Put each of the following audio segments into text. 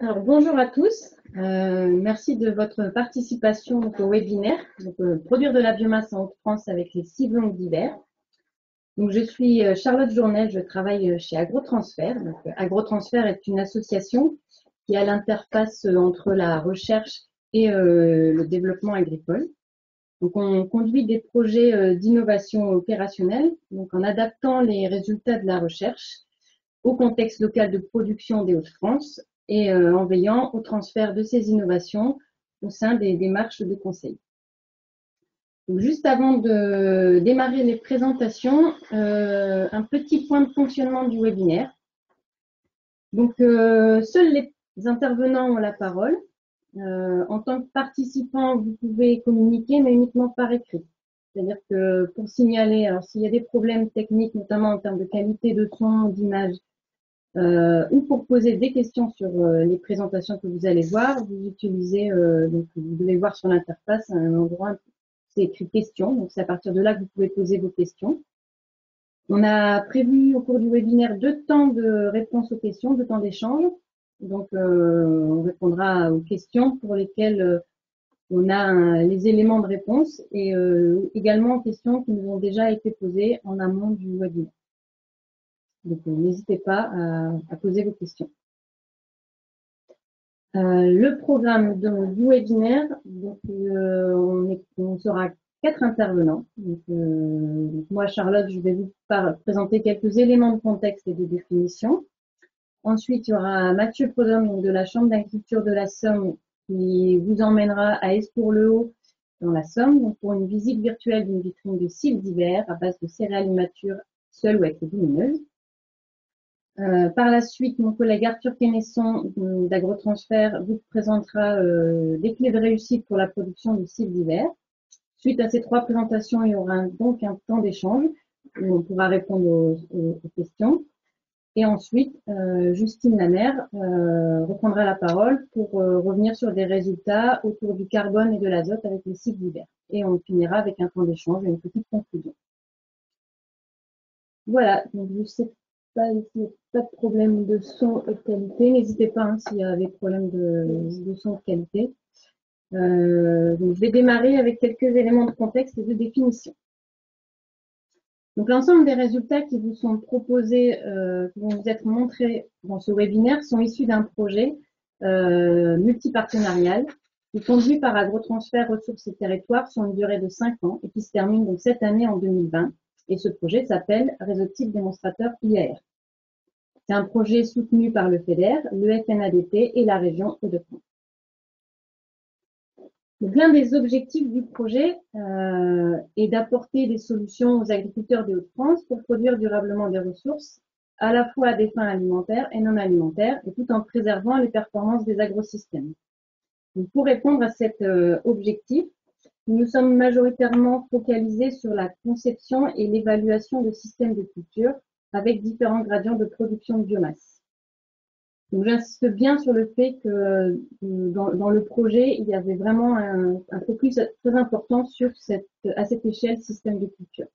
Alors, bonjour à tous. Merci de votre participation au webinaire Produire de la biomasse en Haute-France avec les cibles longues d'hiver. Donc, je suis Charlotte Journel, je travaille chez AgroTransfert. AgroTransfert est une association qui a l'interface entre la recherche et le développement agricole. Donc, on conduit des projets d'innovation opérationnelle, donc en adaptant les résultats de la recherche au contexte local de production des Hauts-de-France et en veillant au transfert de ces innovations au sein des démarches de conseil. Donc, juste avant de démarrer les présentations, un petit point de fonctionnement du webinaire. Donc, seuls les intervenants ont la parole. En tant que participant, vous pouvez communiquer, mais uniquement par écrit. C'est-à-dire que pour signaler, alors s'il y a des problèmes techniques, notamment en termes de qualité de son, d'image, ou pour poser des questions sur les présentations que vous allez voir, vous utilisez, donc vous devez voir sur l'interface un endroit, c'est écrit questions, donc c'est à partir de là que vous pouvez poser vos questions. On a prévu au cours du webinaire 2 temps de réponse aux questions, 2 temps d'échange. Donc, on répondra aux questions pour lesquelles on a les éléments de réponse et également aux questions qui nous ont déjà été posées en amont du webinaire. Donc, n'hésitez pas à poser vos questions. Le programme du webinaire, donc, on sera 4 intervenants. Donc, moi, Charlotte, je vais vous présenter quelques éléments de contexte et de définition. Ensuite, il y aura Mathieu Prudhomme de la Chambre d'agriculture de la Somme qui vous emmènera à Escours-le-Haut dans la Somme donc pour une visite virtuelle d'une vitrine de cibles d'hiver à base de céréales immatures seules ou avec les lumineuses. Par la suite, mon collègue Arthur Quénesson d'AgroTransfert vous présentera des clés de réussite pour la production de cibles d'hiver. Suite à ces 3 présentations, il y aura donc un temps d'échange où on pourra répondre aux questions. Et ensuite, Justine Lamère reprendra la parole pour revenir sur des résultats autour du carbone et de l'azote avec les cibles d'hiver. Et on finira avec un temps d'échange et une petite conclusion. Voilà, donc je sais pas s'il n'y a pas de problème de son et de qualité. N'hésitez pas s'il y a des problèmes de son et de qualité. Donc je vais démarrer avec quelques éléments de contexte et de définition. Donc, l'ensemble des résultats qui vous sont proposés, qui vont vous être montrés dans ce webinaire sont issus d'un projet multipartenarial qui est conduit par AgroTransfert Ressources et Territoires sur une durée de 5 ans et qui se termine donc cette année en 2020. Et ce projet s'appelle Réseau de type démonstrateur IAR. C'est un projet soutenu par le FEDER, le FNADT et la région Hauts-de-France. Donc, l'un des objectifs du projet est d'apporter des solutions aux agriculteurs des Hauts-de-France pour produire durablement des ressources, à la fois à des fins alimentaires et non alimentaires, et tout en préservant les performances des agrosystèmes. Donc, pour répondre à cet objectif, nous sommes majoritairement focalisés sur la conception et l'évaluation de systèmes de culture avec différents gradients de production de biomasse. Donc, j'insiste bien sur le fait que dans le projet, il y avait vraiment un focus très important sur à cette échelle système de culture.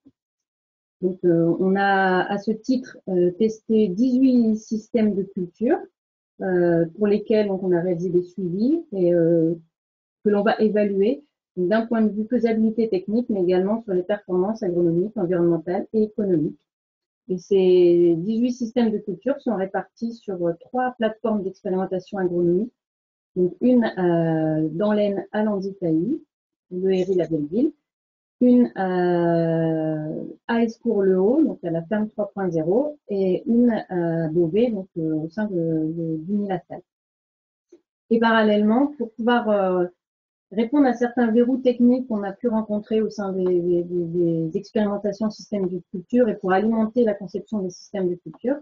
Donc, on a à ce titre testé 18 systèmes de culture pour lesquels donc, on a réalisé des suivis et que l'on va évaluer d'un point de vue faisabilité technique, mais également sur les performances agronomiques, environnementales et économiques. Et ces 18 systèmes de culture sont répartis sur 3 plateformes d'expérimentation agronomique. Donc, une dans l'Aisne à Landitailly, le Héry la Belleville, une à Escours-le-Haut, donc à la ferme 3.0, et une à Beauvais, donc au sein du Milassal. Et parallèlement, pour pouvoir répondre à certains verrous techniques qu'on a pu rencontrer au sein des expérimentations systèmes de culture et pour alimenter la conception des systèmes de culture.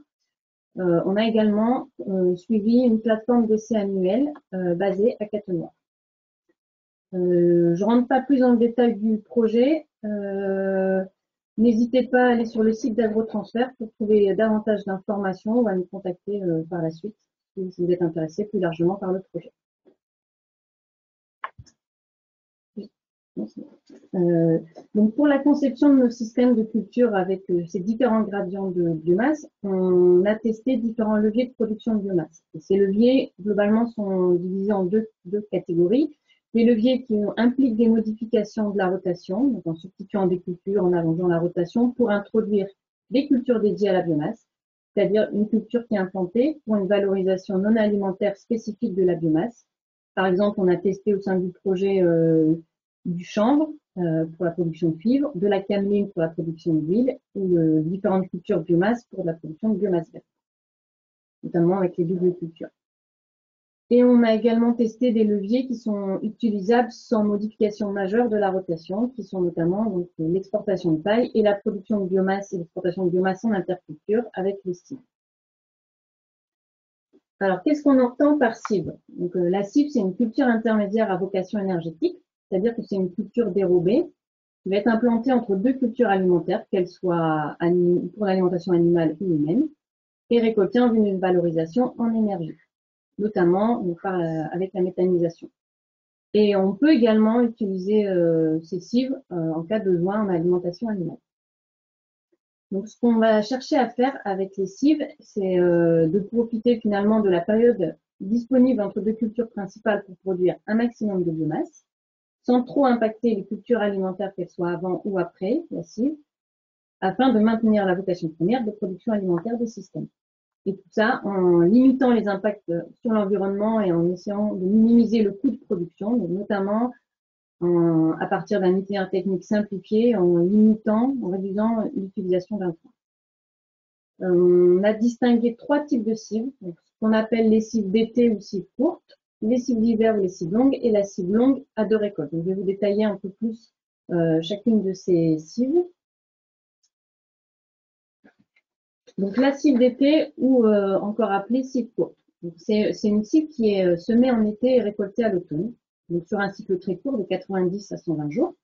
On a également suivi une plateforme d'essai annuel basée à Catenois. Je ne rentre pas plus dans le détail du projet. N'hésitez pas à aller sur le site d'AgroTransfert pour trouver davantage d'informations ou à nous contacter par la suite si vous êtes intéressé plus largement par le projet. Donc pour la conception de nos systèmes de culture avec ces différents gradients de biomasse, on a testé différents leviers de production de biomasse. Et ces leviers, globalement, sont divisés en deux catégories. Les leviers qui impliquent des modifications de la rotation, donc en substituant des cultures, en allongeant la rotation, pour introduire des cultures dédiées à la biomasse, c'est-à-dire une culture qui est implantée pour une valorisation non alimentaire spécifique de la biomasse. Par exemple, on a testé au sein du projet du chanvre pour la production de fibres, de la cameline pour la production d'huile ou différentes cultures biomasse pour la production de biomasse verte, notamment avec les doubles cultures. Et on a également testé des leviers qui sont utilisables sans modification majeure de la rotation, qui sont notamment l'exportation de paille et la production de biomasse et l'exportation de biomasse en interculture avec les cibles. Alors, qu'est-ce qu'on entend par cible? Donc, la cible, c'est une culture intermédiaire à vocation énergétique, c'est-à-dire que c'est une culture dérobée qui va être implantée entre deux cultures alimentaires, qu'elles soient pour l'alimentation animale ou humaine, et récoltée en vue d'une valorisation en énergie, notamment avec la méthanisation. Et on peut également utiliser ces cives en cas de besoin en alimentation animale. Donc, ce qu'on va chercher à faire avec les cives, c'est de profiter finalement de la période disponible entre deux cultures principales pour produire un maximum de biomasse, sans trop impacter les cultures alimentaires, qu'elles soient avant ou après la cive, afin de maintenir la vocation première de production alimentaire des systèmes. Et tout ça en limitant les impacts sur l'environnement et en essayant de minimiser le coût de production, donc notamment à partir d'un itinéraire technique simplifié, en limitant, en réduisant l'utilisation d'intrants. On a distingué trois types de cives, donc ce qu'on appelle les cives d'été ou cives courtes, les cives d'hiver ou les cives longues, et la cive longue à deux récoltes. Donc, je vais vous détailler un peu plus chacune de ces cives. Donc la cive d'été ou encore appelée cive courte. C'est une cive qui est semée en été et récoltée à l'automne, donc sur un cycle très court de 90 à 120 jours.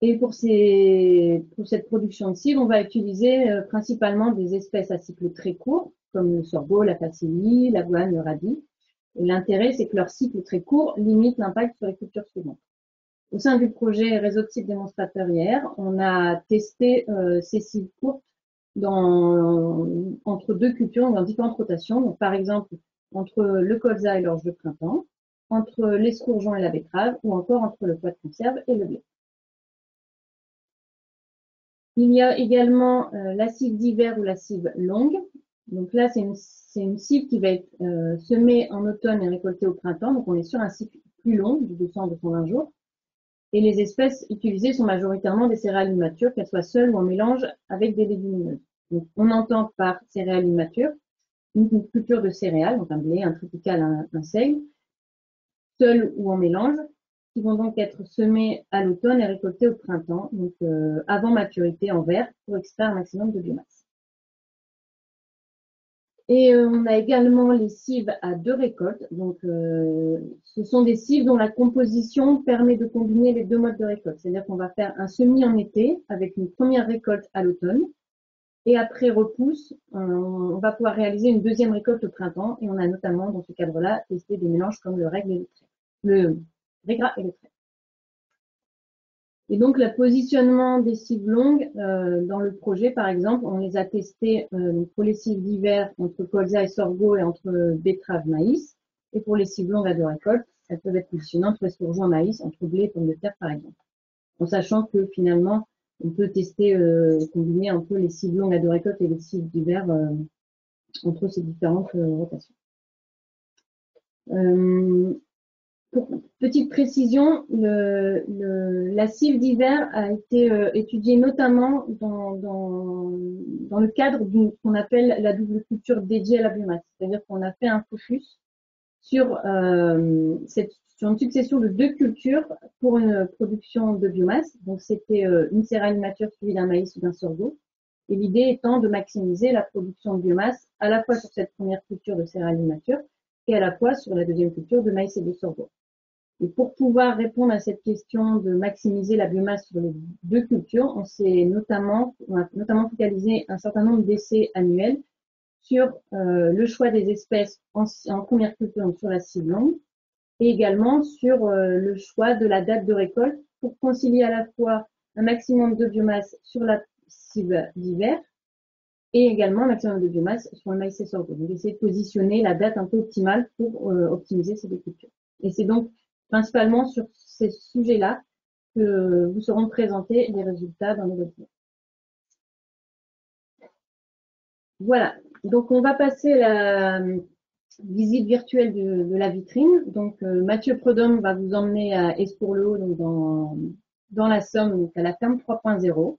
Et pour cette production de cive, on va utiliser principalement des espèces à cycle très court, comme le sorgho, la facélie, l'avoine, le radis. Et l'intérêt, c'est que leur cycle très court limite l'impact sur les cultures suivantes. Au sein du projet Réseau de cives démonstrateurs IR, on a testé ces cives courtes entre deux cultures, dans différentes rotations. Donc, par exemple, entre le colza et l'orge de printemps, entre l'escourgeon et la betterave, ou encore entre le pois de conserve et le blé. Il y a également la cive d'hiver ou la cive longue. Donc là, c'est une cive qui va être semée en automne et récoltée au printemps. Donc on est sur un cycle plus long, de 200 à 220 jours. Et les espèces utilisées sont majoritairement des céréales immatures, qu'elles soient seules ou en mélange avec des légumineuses. Donc on entend par céréales immatures une culture de céréales, donc un blé, un triticale, un seigle, seules ou en mélange, qui vont donc être semées à l'automne et récoltées au printemps, donc avant maturité en verre, pour extraire un maximum de biomasse. Et on a également les cives à deux récoltes. Donc, ce sont des cives dont la composition permet de combiner les deux modes de récolte. C'est-à-dire qu'on va faire un semis en été avec une première récolte à l'automne. Et après repousse, on va pouvoir réaliser une deuxième récolte au printemps. Et on a notamment, dans ce cadre-là, testé des mélanges comme le raigle et le trait. Le raigra et le trait. Et donc, le positionnement des cives longues dans le projet, par exemple, on les a testés pour les cives d'hiver entre colza et sorgho et entre betterave, maïs. Et pour les cives longues à deux récoltes, elles peuvent être positionnées entre escourgeon, maïs, entre blé et pommes de terre, par exemple. En sachant que finalement, on peut tester, combiner un peu les cives longues à deux récoltes et les cives d'hiver entre ces différentes rotations. Pour petite précision, la cive d'hiver a été étudiée notamment dans le cadre de ce qu'on appelle la double culture dédiée à la biomasse. C'est-à-dire qu'on a fait un focus sur une succession de deux cultures pour une production de biomasse. Donc, c'était une céréale immature suivie d'un maïs ou d'un sorgho. Et l'idée étant de maximiser la production de biomasse à la fois sur cette première culture de céréales immatures et à la fois sur la deuxième culture de maïs et de sorgho. Et pour pouvoir répondre à cette question de maximiser la biomasse sur les deux cultures, on a notamment focalisé un certain nombre d'essais annuels sur le choix des espèces en première culture, donc sur la cive longue, et également sur le choix de la date de récolte pour concilier à la fois un maximum de biomasse sur la cible d'hiver et également un maximum de biomasse sur le maïs et sorgho. Donc, essayer de positionner la date un peu optimale pour optimiser ces deux cultures. Et c'est donc principalement sur ces sujets-là que vous seront présentés les résultats dans les documents. Voilà, donc on va passer à la visite virtuelle de la vitrine. Donc Mathieu Prudhomme va vous emmener à Escourlehaut, donc dans la Somme, donc à la ferme 3.0.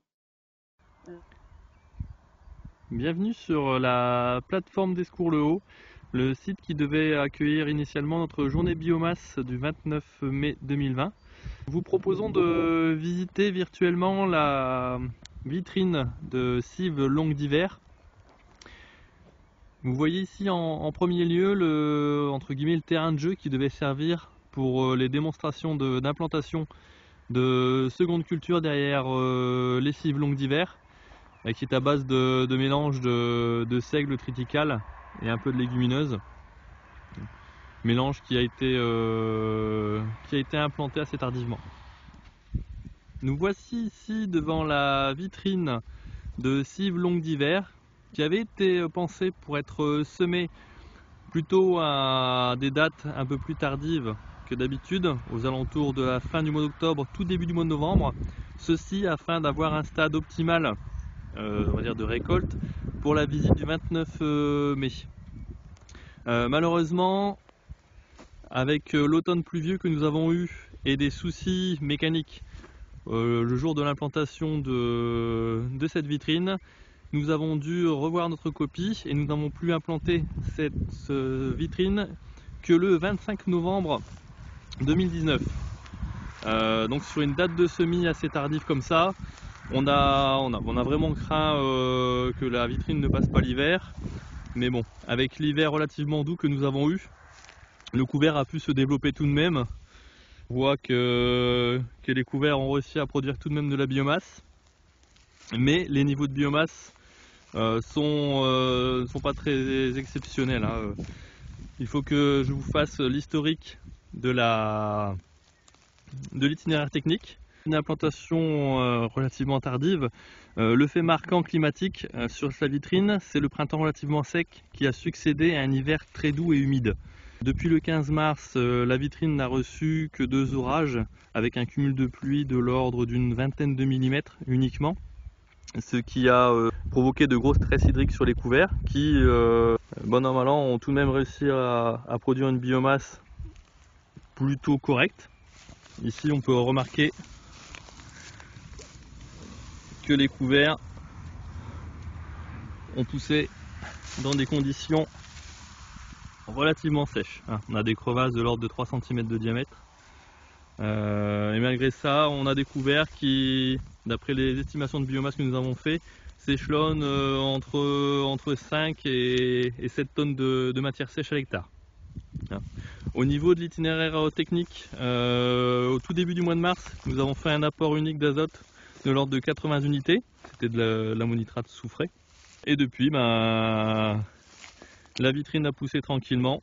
Bienvenue sur la plateforme d'Escourlehaut, le site qui devait accueillir initialement notre journée biomasse du 29 mai 2020. Nous vous proposons de visiter virtuellement la vitrine de cives longue d'hiver. Vous voyez ici en premier lieu le terrain de jeu qui devait servir pour les démonstrations d'implantation de seconde culture derrière les cives longues d'hiver, qui est à base de mélange de seigle triticale et un peu de légumineuses. Mélange qui a été implanté assez tardivement. Nous voici ici devant la vitrine de cives longues d'hiver qui avait été pensée pour être semée plutôt à des dates un peu plus tardives que d'habitude, aux alentours de la fin du mois d'octobre, tout début du mois de novembre. Ceci afin d'avoir un stade optimal on va dire de récolte pour la visite du 29 mai. Malheureusement, avec l'automne pluvieux que nous avons eu et des soucis mécaniques le jour de l'implantation de cette vitrine, nous avons dû revoir notre copie et nous n'avons plus implanté cette vitrine que le 25 novembre 2019. Donc sur une date de semis assez tardive comme ça, on a vraiment craint que la vitrine ne passe pas l'hiver, mais bon, avec l'hiver relativement doux que nous avons eu, le couvert a pu se développer tout de même. On voit que les couverts ont réussi à produire tout de même de la biomasse, mais les niveaux de biomasse sont pas très exceptionnels, hein. Il faut que je vous fasse l'historique de l'itinéraire technique. Une implantation relativement tardive. Le fait marquant climatique sur sa vitrine, c'est le printemps relativement sec qui a succédé à un hiver très doux et humide. Depuis le 15 mars, la vitrine n'a reçu que 2 orages avec un cumul de pluie de l'ordre d'une vingtaine de millimètres uniquement, ce qui a provoqué de gros stress hydriques sur les couverts qui, bon an mal an, ont tout de même réussi à produire une biomasse plutôt correcte. Ici on peut remarquer que les couverts ont poussé dans des conditions relativement sèches. On a des crevasses de l'ordre de 3 cm de diamètre. Et malgré ça, on a des couverts qui, d'après les estimations de biomasse que nous avons fait, s'échelonnent entre 5 et 7 tonnes de matière sèche à l'hectare. Au niveau de l'itinéraire technique, au tout début du mois de mars, nous avons fait un apport unique d'azote de l'ordre de 80 unités, c'était de l'ammonitrate soufré. Et depuis, la vitrine a poussé tranquillement.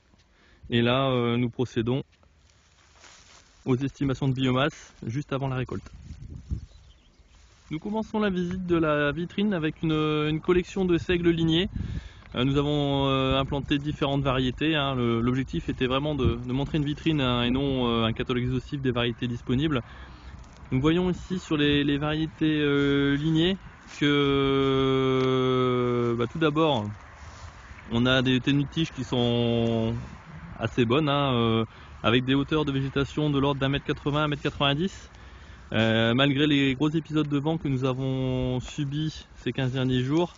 Et là, nous procédons aux estimations de biomasse juste avant la récolte. Nous commençons la visite de la vitrine avec une collection de seigles lignés. Nous avons implanté différentes variétés. L'objectif était vraiment de montrer une vitrine et non un catalogue exhaustif des variétés disponibles. Nous voyons ici sur les variétés lignées que tout d'abord on a des tenues de tiges qui sont assez bonnes, avec des hauteurs de végétation de l'ordre d'1,80 m à 1,90 m. Malgré les gros épisodes de vent que nous avons subis ces 15 derniers jours,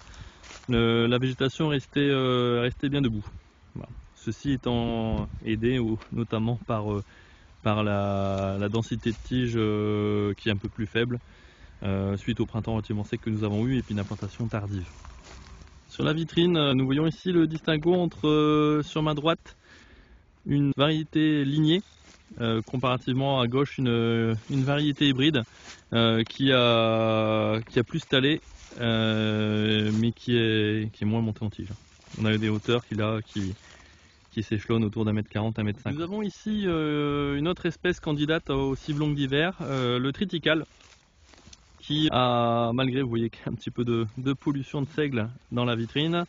la végétation restait bien debout. Voilà. Ceci étant aidé notamment par la densité de tiges qui est un peu plus faible suite au printemps relativement sec que nous avons eu et puis une implantation tardive. Sur la vitrine, nous voyons ici le distinguo entre, sur ma droite, une variété lignée, comparativement à gauche une variété hybride qui a plus stallé mais qui est moins montée en tige. On a des hauteurs qui qui s'échelonne autour d'1,40 m, 1,50 m. Nous avons ici une autre espèce candidate aux cives longues d'hiver, le triticale, qui a, malgré, vous voyez, un petit peu de pollution de seigle dans la vitrine,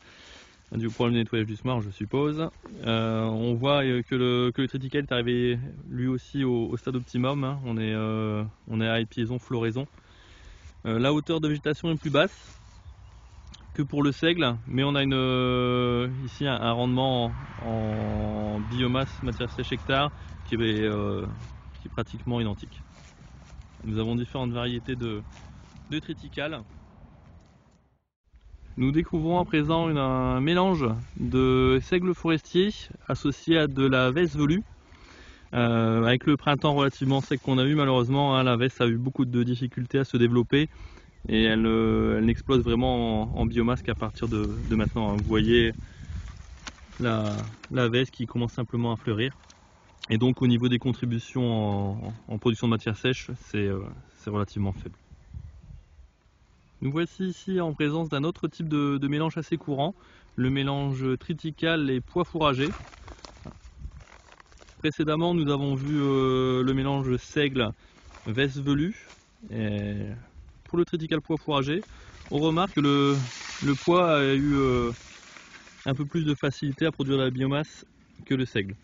du problème de nettoyage du semoir, je suppose. On voit que le triticale est arrivé lui aussi au stade optimum, hein. On est à épiaison, floraison. La hauteur de végétation est plus basse que pour le seigle, mais on a ici un rendement en biomasse matière sèche hectare qui est pratiquement identique. Nous avons différentes variétés de triticale. Nous découvrons à présent un mélange de seigle forestier associé à de la vesse velue. Avec le printemps relativement sec qu'on a eu, malheureusement, hein, la vesse a eu beaucoup de difficultés à se développer et elle n'explose vraiment en biomasse qu'à partir de maintenant, hein. Vous voyez la vesse qui commence simplement à fleurir. Et donc au niveau des contributions en production de matière sèche, c'est relativement faible. Nous voici ici en présence d'un autre type de mélange assez courant, le mélange triticale et pois fourragé. Précédemment, nous avons vu le mélange seigle vesse velue. Et pour le triticale pois fourragé, on remarque que le pois a eu un peu plus de facilité à produire de la biomasse que le seigle.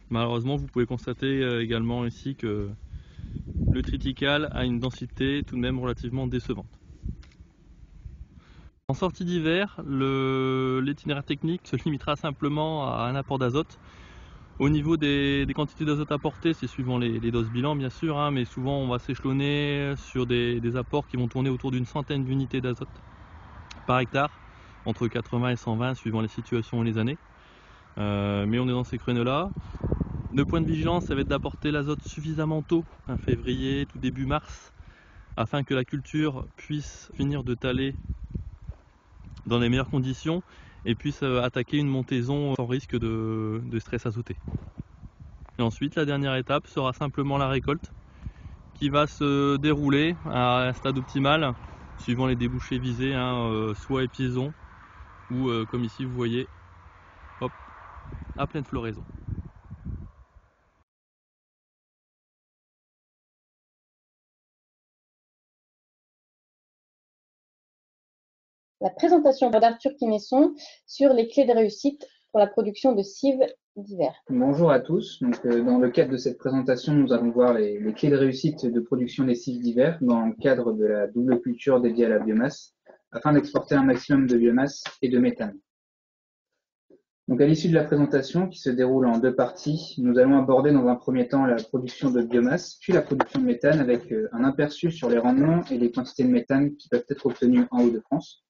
Malheureusement, vous pouvez constater également ici que le triticale a une densité tout de même relativement décevante. En sortie d'hiver, l'itinéraire technique se limitera simplement à un apport d'azote. Au niveau des quantités d'azote apportées, c'est suivant les doses bilan bien sûr, hein, mais souvent on va s'échelonner sur des apports qui vont tourner autour d'une centaine d'unités d'azote par hectare, entre 80 et 120 suivant les situations et les années. Mais on est dans ces créneaux-là. Le point de vigilance, ça va être d'apporter l'azote suffisamment tôt, fin février, tout début mars, afin que la culture puisse finir de taler dans les meilleures conditions et puisse attaquer une montaison sans risque de stress azoté. Et ensuite, la dernière étape sera simplement la récolte qui va se dérouler à un stade optimal suivant les débouchés visés, hein, soit épiaison ou comme ici vous voyez, hop, à pleine floraison. La présentation d'Arthur Quinesson sur les clés de réussite pour la production de cives d'hiver. Bonjour à tous. Donc, dans le cadre de cette présentation, nous allons voir les clés de réussite de production des cives d'hiver dans le cadre de la double culture dédiée à la biomasse, afin d'exporter un maximum de biomasse et de méthane. Donc, à l'issue de la présentation, qui se déroule en deux parties, nous allons aborder dans un premier temps la production de biomasse, puis la production de méthane avec un aperçu sur les rendements et les quantités de méthane qui peuvent être obtenues en Hauts-de-France.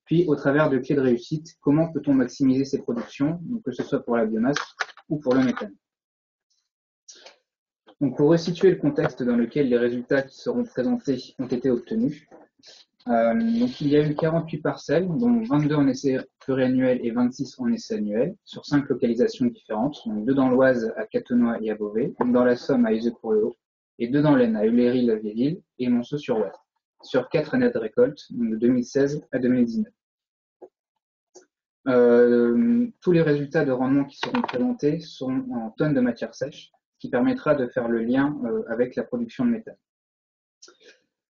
Puis, au travers de clés de réussite, comment peut-on maximiser ces productions, donc que ce soit pour la biomasse ou pour le méthane. Donc, pour resituer le contexte dans lequel les résultats qui seront présentés ont été obtenus, donc il y a eu 48 parcelles, dont 22 en essai pluriannuel et 26 en essai annuel, sur 5 localisations différentes, donc 2 dans l'Oise à Catenois et à Beauvais, une dans la Somme à Iseux-pour-le-Haut, et 2 dans l'Aisne à Ulléry-la-Vieille-Île et Monceau-sur-Oise, sur 4 années de récolte, donc de 2016 à 2019. Tous les résultats de rendement qui seront présentés sont en tonnes de matière sèche, ce qui permettra de faire le lien avec la production de méthane.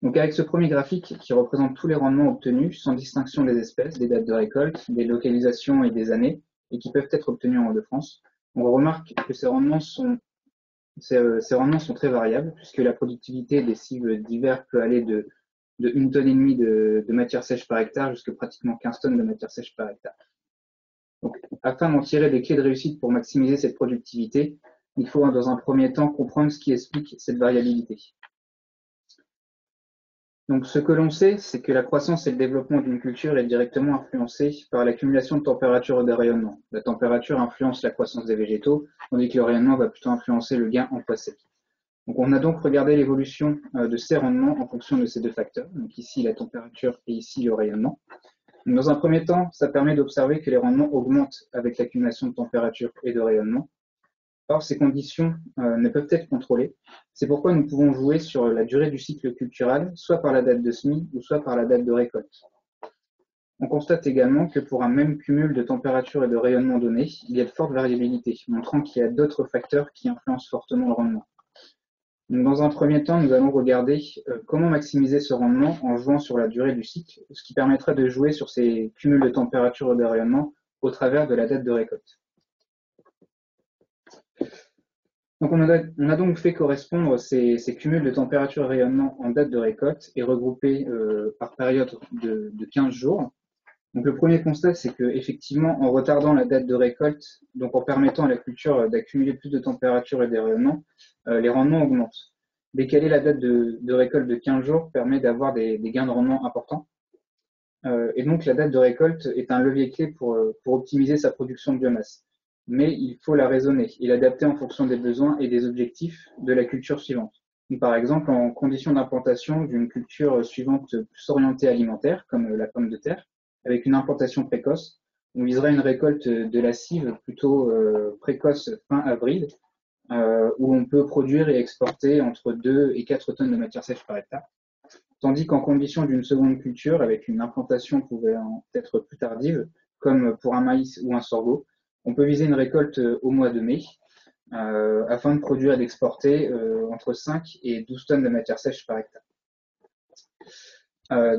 Donc avec ce premier graphique qui représente tous les rendements obtenus, sans distinction des espèces, des dates de récolte, des localisations et des années, et qui peuvent être obtenus en Hauts-de-France, on remarque que ces rendements sont très variables, puisque la productivité des cives d'hiver peut aller de 1,5 tonne de matière sèche par hectare jusqu'à pratiquement 15 tonnes de matière sèche par hectare. Donc, afin d'en tirer des clés de réussite pour maximiser cette productivité, il faut dans un premier temps comprendre ce qui explique cette variabilité. Donc, ce que l'on sait, c'est que la croissance et le développement d'une culture est directement influencé par l'accumulation de température et de rayonnement. La température influence la croissance des végétaux, tandis que le rayonnement va plutôt influencer le gain en poids sec. Donc, on a donc regardé l'évolution de ces rendements en fonction de ces deux facteurs. Donc, ici, la température et ici, le rayonnement. Dans un premier temps, ça permet d'observer que les rendements augmentent avec l'accumulation de température et de rayonnement. Or, ces conditions ne peuvent être contrôlées. C'est pourquoi nous pouvons jouer sur la durée du cycle cultural, soit par la date de semis ou soit par la date de récolte. On constate également que pour un même cumul de température et de rayonnement donné, il y a de fortes variabilités, montrant qu'il y a d'autres facteurs qui influencent fortement le rendement. Donc, dans un premier temps, nous allons regarder comment maximiser ce rendement en jouant sur la durée du cycle, ce qui permettra de jouer sur ces cumuls de température et de rayonnement au travers de la date de récolte. Donc on a donc fait correspondre ces cumuls de température et rayonnement en date de récolte et regroupés par période de 15 jours. Donc le premier constat, c'est que effectivement, en retardant la date de récolte, donc en permettant à la culture d'accumuler plus de température et de rayonnement, les rendements augmentent. Décaler la date de récolte de 15 jours permet d'avoir des gains de rendement importants. Et donc la date de récolte est un levier clé pour optimiser sa production de biomasse. Mais il faut la raisonner et l'adapter en fonction des besoins et des objectifs de la culture suivante. Donc, par exemple, en condition d'implantation d'une culture suivante plus orientée alimentaire, comme la pomme de terre, avec une implantation précoce, on viserait une récolte de la cive plutôt précoce fin avril, où on peut produire et exporter entre 2 et 4 tonnes de matière sèche par hectare. Tandis qu'en condition d'une seconde culture, avec une implantation pouvant être plus tardive, comme pour un maïs ou un sorgho, on peut viser une récolte au mois de mai, afin de produire et d'exporter entre 5 et 12 tonnes de matière sèche par hectare.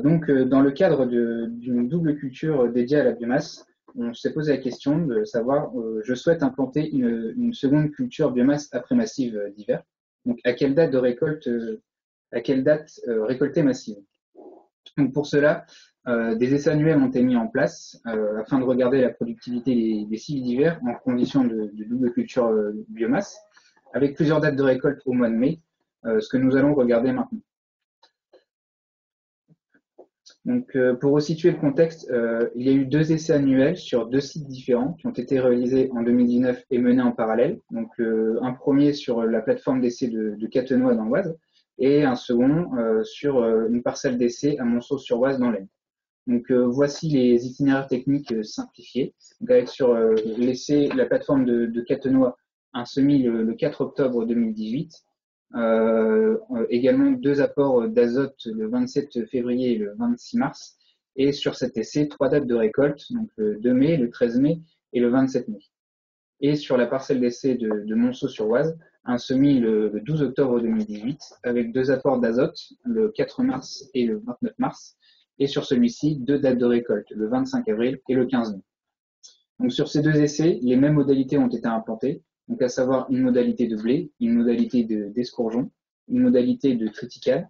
Donc, dans le cadre d'une double culture dédiée à la biomasse, on s'est posé la question de savoir, je souhaite implanter une seconde culture biomasse après massive d'hiver. Donc, à quelle date de récolte, récolter massive? Donc, pour cela, des essais annuels ont été mis en place afin de regarder la productivité des cives d'hiver en conditions de double culture biomasse, avec plusieurs dates de récolte au mois de mai, ce que nous allons regarder maintenant. Donc, pour resituer le contexte, il y a eu 2 essais annuels sur 2 sites différents qui ont été réalisés en 2019 et menés en parallèle. Donc, un premier sur la plateforme d'essai de Catenois dans l'Oise et un second sur une parcelle d'essai à Monceau-sur-Oise dans l'Aisne. Donc, voici les itinéraires techniques simplifiés. Donc, avec sur l'essai, la plateforme de Catenois, un semis le 4 octobre 2018. Également 2 apports d'azote le 27 février et le 26 mars. Et sur cet essai, 3 dates de récolte, donc le 2 mai, le 13 mai et le 27 mai. Et sur la parcelle d'essai de Monceau-sur-Oise, un semis le 12 octobre 2018 avec 2 apports d'azote le 4 mars et le 29 mars. Et sur celui-ci, 2 dates de récolte, le 25 avril et le 15 mai. Donc sur ces 2 essais, les mêmes modalités ont été implantées, donc à savoir une modalité de blé, une modalité d'escourgeon, une modalité de triticale,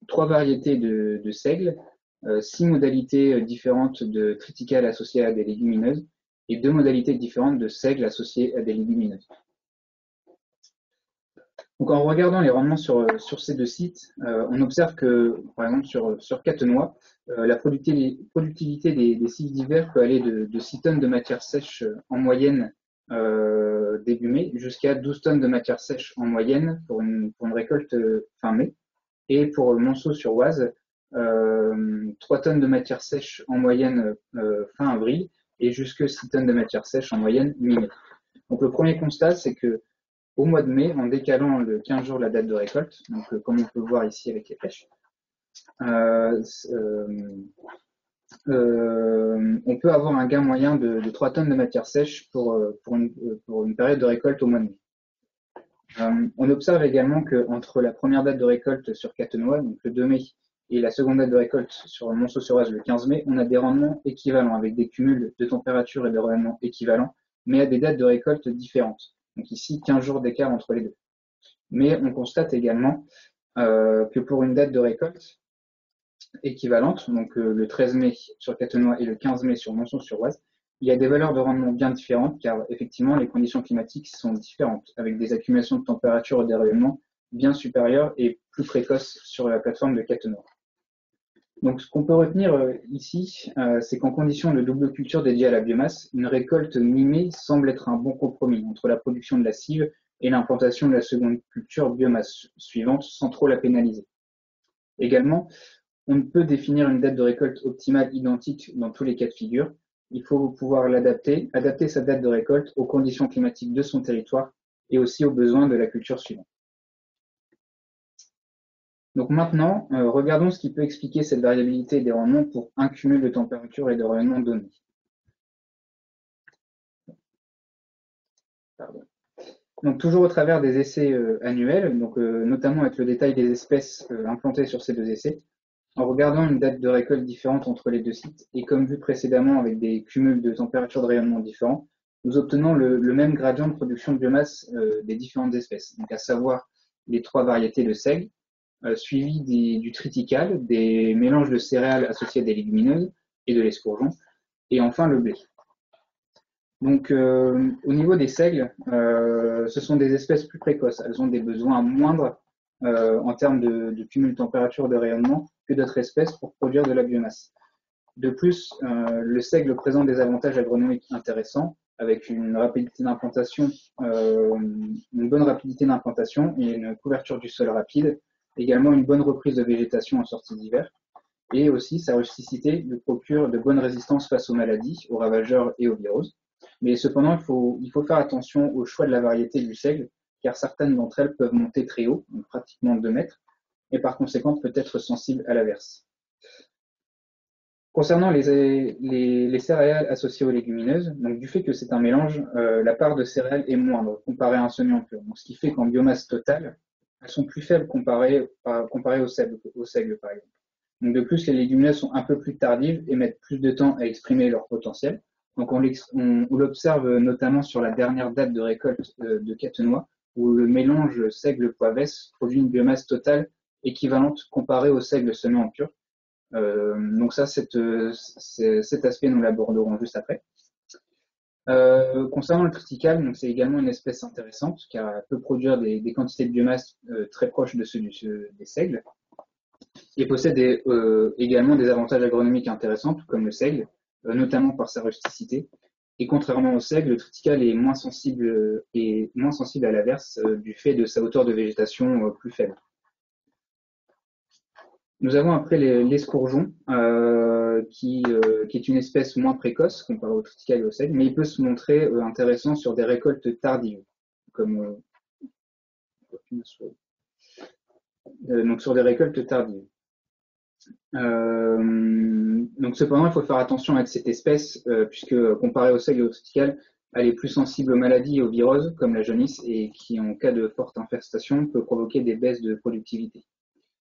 3 variétés de seigle, 6 modalités différentes de triticale associées à des légumineuses et 2 modalités différentes de seigle associées à des légumineuses. Donc en regardant les rendements sur ces 2 sites, on observe que, par exemple, sur Catenois, la productivité des cives d'hiver peut aller de 6 tonnes de matière sèche en moyenne début mai jusqu'à 12 tonnes de matière sèche en moyenne pour une récolte fin mai. Et pour Monceau-sur-Oise, 3 tonnes de matière sèche en moyenne fin avril et jusque 6 tonnes de matière sèche en moyenne mi-mai. Donc le premier constat, c'est que au mois de mai, en décalant le 15 jours la date de récolte, donc comme on peut voir ici avec les flèches, on peut avoir un gain moyen de 3 tonnes de matière sèche pour une période de récolte au mois de mai. On observe également qu'entre la première date de récolte sur Catenois, donc le 2 mai, et la seconde date de récolte sur Monceau-sur-Oise le 15 mai, on a des rendements équivalents, avec des cumuls de température et de rayonnement équivalents, mais à des dates de récolte différentes. Donc ici, 15 jours d'écart entre les deux. Mais on constate également que pour une date de récolte équivalente, donc le 13 mai sur Catenois et le 15 mai sur Monceau-sur-Oise, il y a des valeurs de rendement bien différentes car effectivement les conditions climatiques sont différentes, avec des accumulations de température et des rayonnements bien supérieurs et plus précoces sur la plateforme de Catenois. Donc ce qu'on peut retenir ici, c'est qu'en condition de double culture dédiée à la biomasse, une récolte mi-mai semble être un bon compromis entre la production de la cive et l'implantation de la seconde culture biomasse suivante sans trop la pénaliser. Également, on ne peut définir une date de récolte optimale identique dans tous les cas de figure. Il faut pouvoir adapter sa date de récolte aux conditions climatiques de son territoire et aussi aux besoins de la culture suivante. Donc maintenant, regardons ce qui peut expliquer cette variabilité des rendements pour un cumul de température et de rayonnement donné. Pardon. Donc toujours au travers des essais annuels, donc notamment avec le détail des espèces implantées sur ces deux essais, en regardant une date de récolte différente entre les deux sites, et comme vu précédemment avec des cumuls de température de rayonnement différents, nous obtenons le même gradient de production de biomasse des différentes espèces, donc à savoir les trois variétés de seigle, suivi du triticale, des mélanges de céréales associés à des légumineuses et de l'escourgeon, et enfin le blé. Donc, au niveau des seigles, ce sont des espèces plus précoces. Elles ont des besoins moindres en termes de cumul de température de rayonnement que d'autres espèces pour produire de la biomasse. De plus, le seigle présente des avantages agronomiques intéressants avec une rapidité d'implantation, une bonne rapidité d'implantation et une couverture du sol rapide, également une bonne reprise de végétation en sortie d'hiver. Et aussi, sa rusticité lui procure de bonnes résistances face aux maladies, aux ravageurs et aux virus. Mais cependant, il faut faire attention au choix de la variété du seigle, car certaines d'entre elles peuvent monter très haut, pratiquement 2 mètres, et par conséquent peut être sensibles à l'averse. Concernant les céréales associées aux légumineuses, donc du fait que c'est un mélange, la part de céréales est moindre comparée à un semis en pur. Donc, ce qui fait qu'en biomasse totale, elles sont plus faibles comparées au seigle, par exemple. Donc, de plus, les légumineuses sont un peu plus tardives et mettent plus de temps à exprimer leur potentiel. Donc on l'observe notamment sur la dernière date de récolte de Catenois, où le mélange seigle-poivès produit une biomasse totale équivalente comparée au seigle semé en pur. Donc ça, cet aspect, nous l'aborderons juste après. Concernant le triticale, donc c'est également une espèce intéressante car elle peut produire des quantités de biomasse très proches de ceux des seigles et possède également des avantages agronomiques intéressants, tout comme le seigle, notamment par sa rusticité. Et contrairement au seigle, le triticale est moins sensible à l'averse du fait de sa hauteur de végétation plus faible. Nous avons après l'escourgeon, qui est une espèce moins précoce comparée au triticale et au seigle, mais il peut se montrer intéressant sur des récoltes tardives, comme donc sur des récoltes tardives. Donc cependant, il faut faire attention avec cette espèce, puisque comparée au seigle et au triticale, elle est plus sensible aux maladies et aux viroses, comme la jaunisse, et qui, en cas de forte infestation, peut provoquer des baisses de productivité.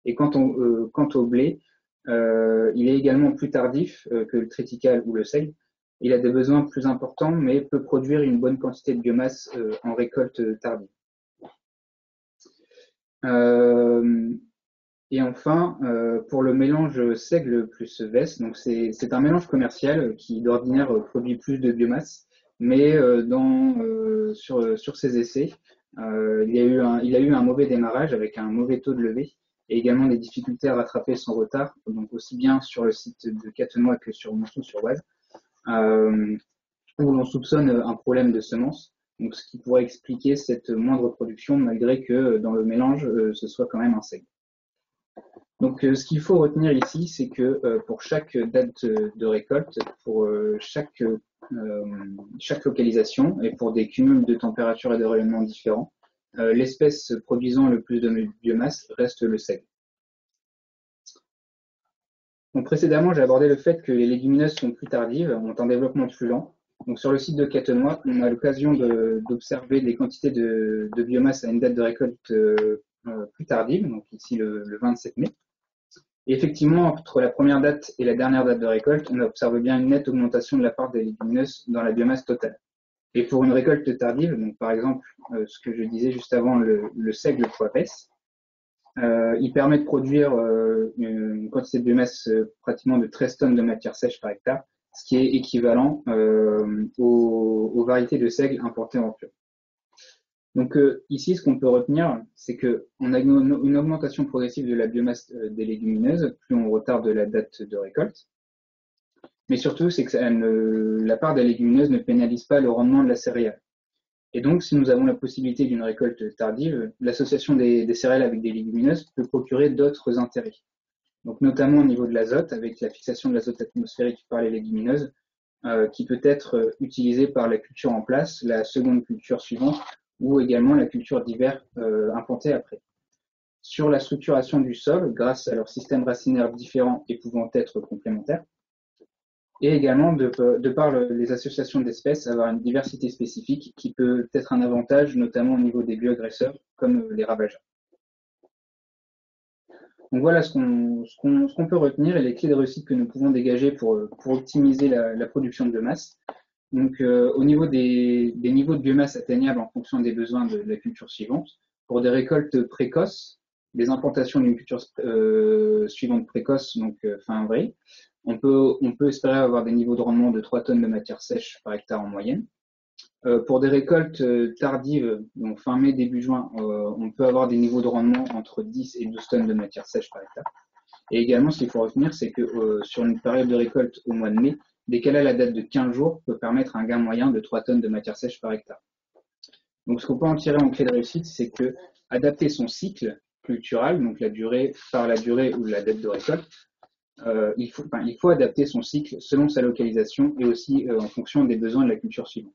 Et quant au blé, il est également plus tardif que le triticale ou le seigle. Il a des besoins plus importants, mais peut produire une bonne quantité de biomasse en récolte tardive. Et enfin, pour le mélange seigle plus veste, donc c'est un mélange commercial qui d'ordinaire produit plus de biomasse, mais sur ces essais, il a eu un mauvais démarrage avec un mauvais taux de levée et également des difficultés à rattraper son retard, donc aussi bien sur le site de Catenois que sur Montsou-sur-Oise, où l'on soupçonne un problème de semences, donc ce qui pourrait expliquer cette moindre production malgré que dans le mélange, ce soit quand même un seigle. Donc, ce qu'il faut retenir ici, c'est que pour chaque date de récolte, pour chaque localisation et pour des cumuls de température et de rayonnement différents, l'espèce produisant le plus de biomasse reste le seigle. Donc, précédemment, j'ai abordé le fait que les légumineuses sont plus tardives, ont un développement plus lent. Donc, sur le site de Catenois, on a l'occasion d'observer des quantités de biomasse à une date de récolte plus tardive, donc ici le 27 mai. Et effectivement, entre la première date et la dernière date de récolte, on observe bien une nette augmentation de la part des légumineuses dans la biomasse totale. Et pour une récolte tardive, donc par exemple, ce que je disais juste avant, le seigle poivès, il permet de produire une quantité de biomasse pratiquement de 13 tonnes de matière sèche par hectare, ce qui est équivalent aux variétés de seigle importées en pur. Donc ici, ce qu'on peut retenir, c'est qu'on a une augmentation progressive de la biomasse des légumineuses, plus on retarde la date de récolte. Mais surtout, c'est que la part des légumineuses ne pénalise pas le rendement de la céréale. Et donc, si nous avons la possibilité d'une récolte tardive, l'association des céréales avec des légumineuses peut procurer d'autres intérêts. Donc notamment au niveau de l'azote, avec la fixation de l'azote atmosphérique par les légumineuses, qui peut être utilisée par la culture en place, la seconde culture suivante, ou également la culture d'hiver implantée après. sur la structuration du sol grâce à leurs systèmes racinaires différents et pouvant être complémentaires, et également de par les associations d'espèces, avoir une diversité spécifique qui peut être un avantage, notamment au niveau des bioagresseurs comme les ravageurs. Donc voilà ce qu'on peut retenir et les clés de réussite que nous pouvons dégager pour optimiser la production de biomasse. Donc au niveau des niveaux de biomasse atteignables en fonction des besoins de la culture suivante, pour des récoltes précoces, des implantations d'une culture suivante précoce, donc fin avril, on peut espérer avoir des niveaux de rendement de 3 tonnes de matière sèche par hectare en moyenne. Pour des récoltes tardives, donc fin mai, début juin, on peut avoir des niveaux de rendement entre 10 et 12 tonnes de matière sèche par hectare. Et également, ce qu'il faut retenir, c'est que sur une période de récolte au mois de mai, décaler à la date de 15 jours peut permettre un gain moyen de 3 tonnes de matière sèche par hectare. Donc ce qu'on peut en tirer en clé de réussite, c'est que adapter son cycle cultural, donc la durée par la durée ou la date de récolte, il faut adapter son cycle selon sa localisation et aussi en fonction des besoins de la culture suivante.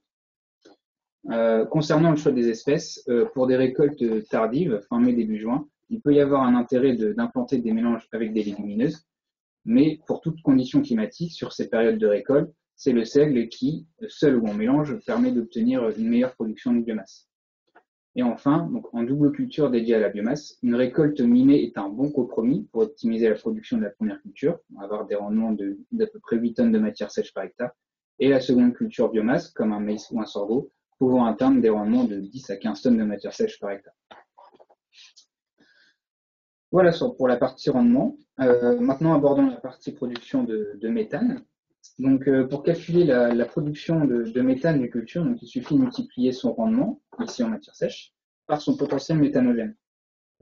Concernant le choix des espèces, pour des récoltes tardives, fin mai, début juin, il peut y avoir un intérêt d'implanter des mélanges avec des légumineuses, mais pour toute condition climatique, sur ces périodes de récolte, c'est le seigle qui, seul ou en mélange, permet d'obtenir une meilleure production de biomasse. Et enfin, donc en double culture dédiée à la biomasse, une récolte mi-mai est un bon compromis pour optimiser la production de la première culture, avoir des rendements d'à peu près 8 tonnes de matière sèche par hectare, et la seconde culture biomasse, comme un maïs ou un sorgho, pouvant atteindre des rendements de 10 à 15 tonnes de matière sèche par hectare. Voilà pour la partie rendement. Maintenant, abordons la partie production de méthane. Donc, pour calculer la production de méthane d'une culture, donc, il suffit de multiplier son rendement, ici en matière sèche, par son potentiel méthanogène.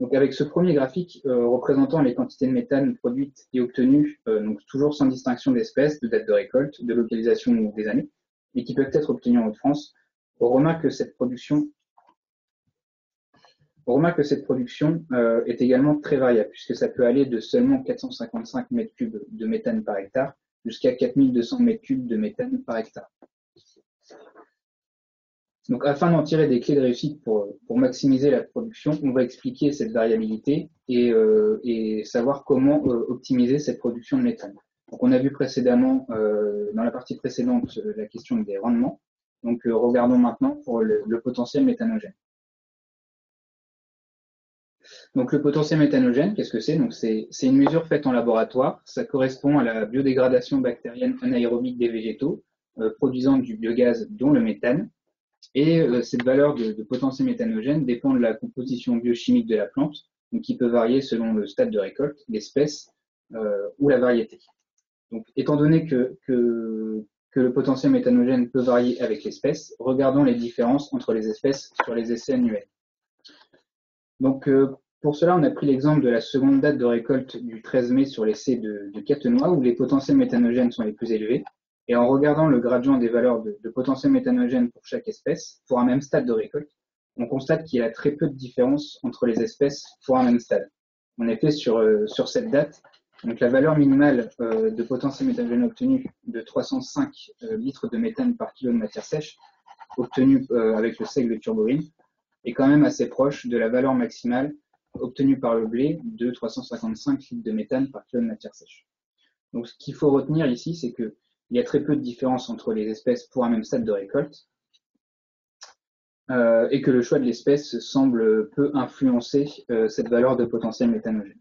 Donc, avec ce premier graphique représentant les quantités de méthane produites et obtenues, donc toujours sans distinction d'espèces, de date de récolte, de localisation ou des années, et qui peuvent être obtenues en Haute-France, on remarque que cette production est également très variable, puisque ça peut aller de seulement 455 m3 de méthane par hectare jusqu'à 4200 m3 de méthane par hectare. Donc, afin d'en tirer des clés de réussite pour maximiser la production, on va expliquer cette variabilité et savoir comment optimiser cette production de méthane. Donc, on a vu précédemment, dans la partie précédente, la question des rendements. Donc, regardons maintenant pour le potentiel méthanogène. Donc, le potentiel méthanogène, qu'est-ce que c'est? Donc, c'est une mesure faite en laboratoire. Ça correspond à la biodégradation bactérienne anaérobique des végétaux, produisant du biogaz, dont le méthane. Et cette valeur de potentiel méthanogène dépend de la composition biochimique de la plante, donc qui peut varier selon le stade de récolte, l'espèce ou la variété. Donc, étant donné que le potentiel méthanogène peut varier avec l'espèce, regardons les différences entre les espèces sur les essais annuels. Donc, pour cela, on a pris l'exemple de la seconde date de récolte du 13 mai sur l'essai de Catenois, où les potentiels méthanogènes sont les plus élevés. Et en regardant le gradient des valeurs de potentiel méthanogène pour chaque espèce, pour un même stade de récolte, on constate qu'il y a très peu de différence entre les espèces pour un même stade. En effet, sur cette date, donc la valeur minimale de potentiel méthanogène obtenue de 305 litres de méthane par kilo de matière sèche, obtenue avec le seigle turborine, est quand même assez proche de la valeur maximale obtenue par le blé de 355 litres de méthane par kilo de matière sèche. Donc, ce qu'il faut retenir ici, c'est qu'il y a très peu de différence entre les espèces pour un même stade de récolte et que le choix de l'espèce semble peu influencer cette valeur de potentiel méthanogène.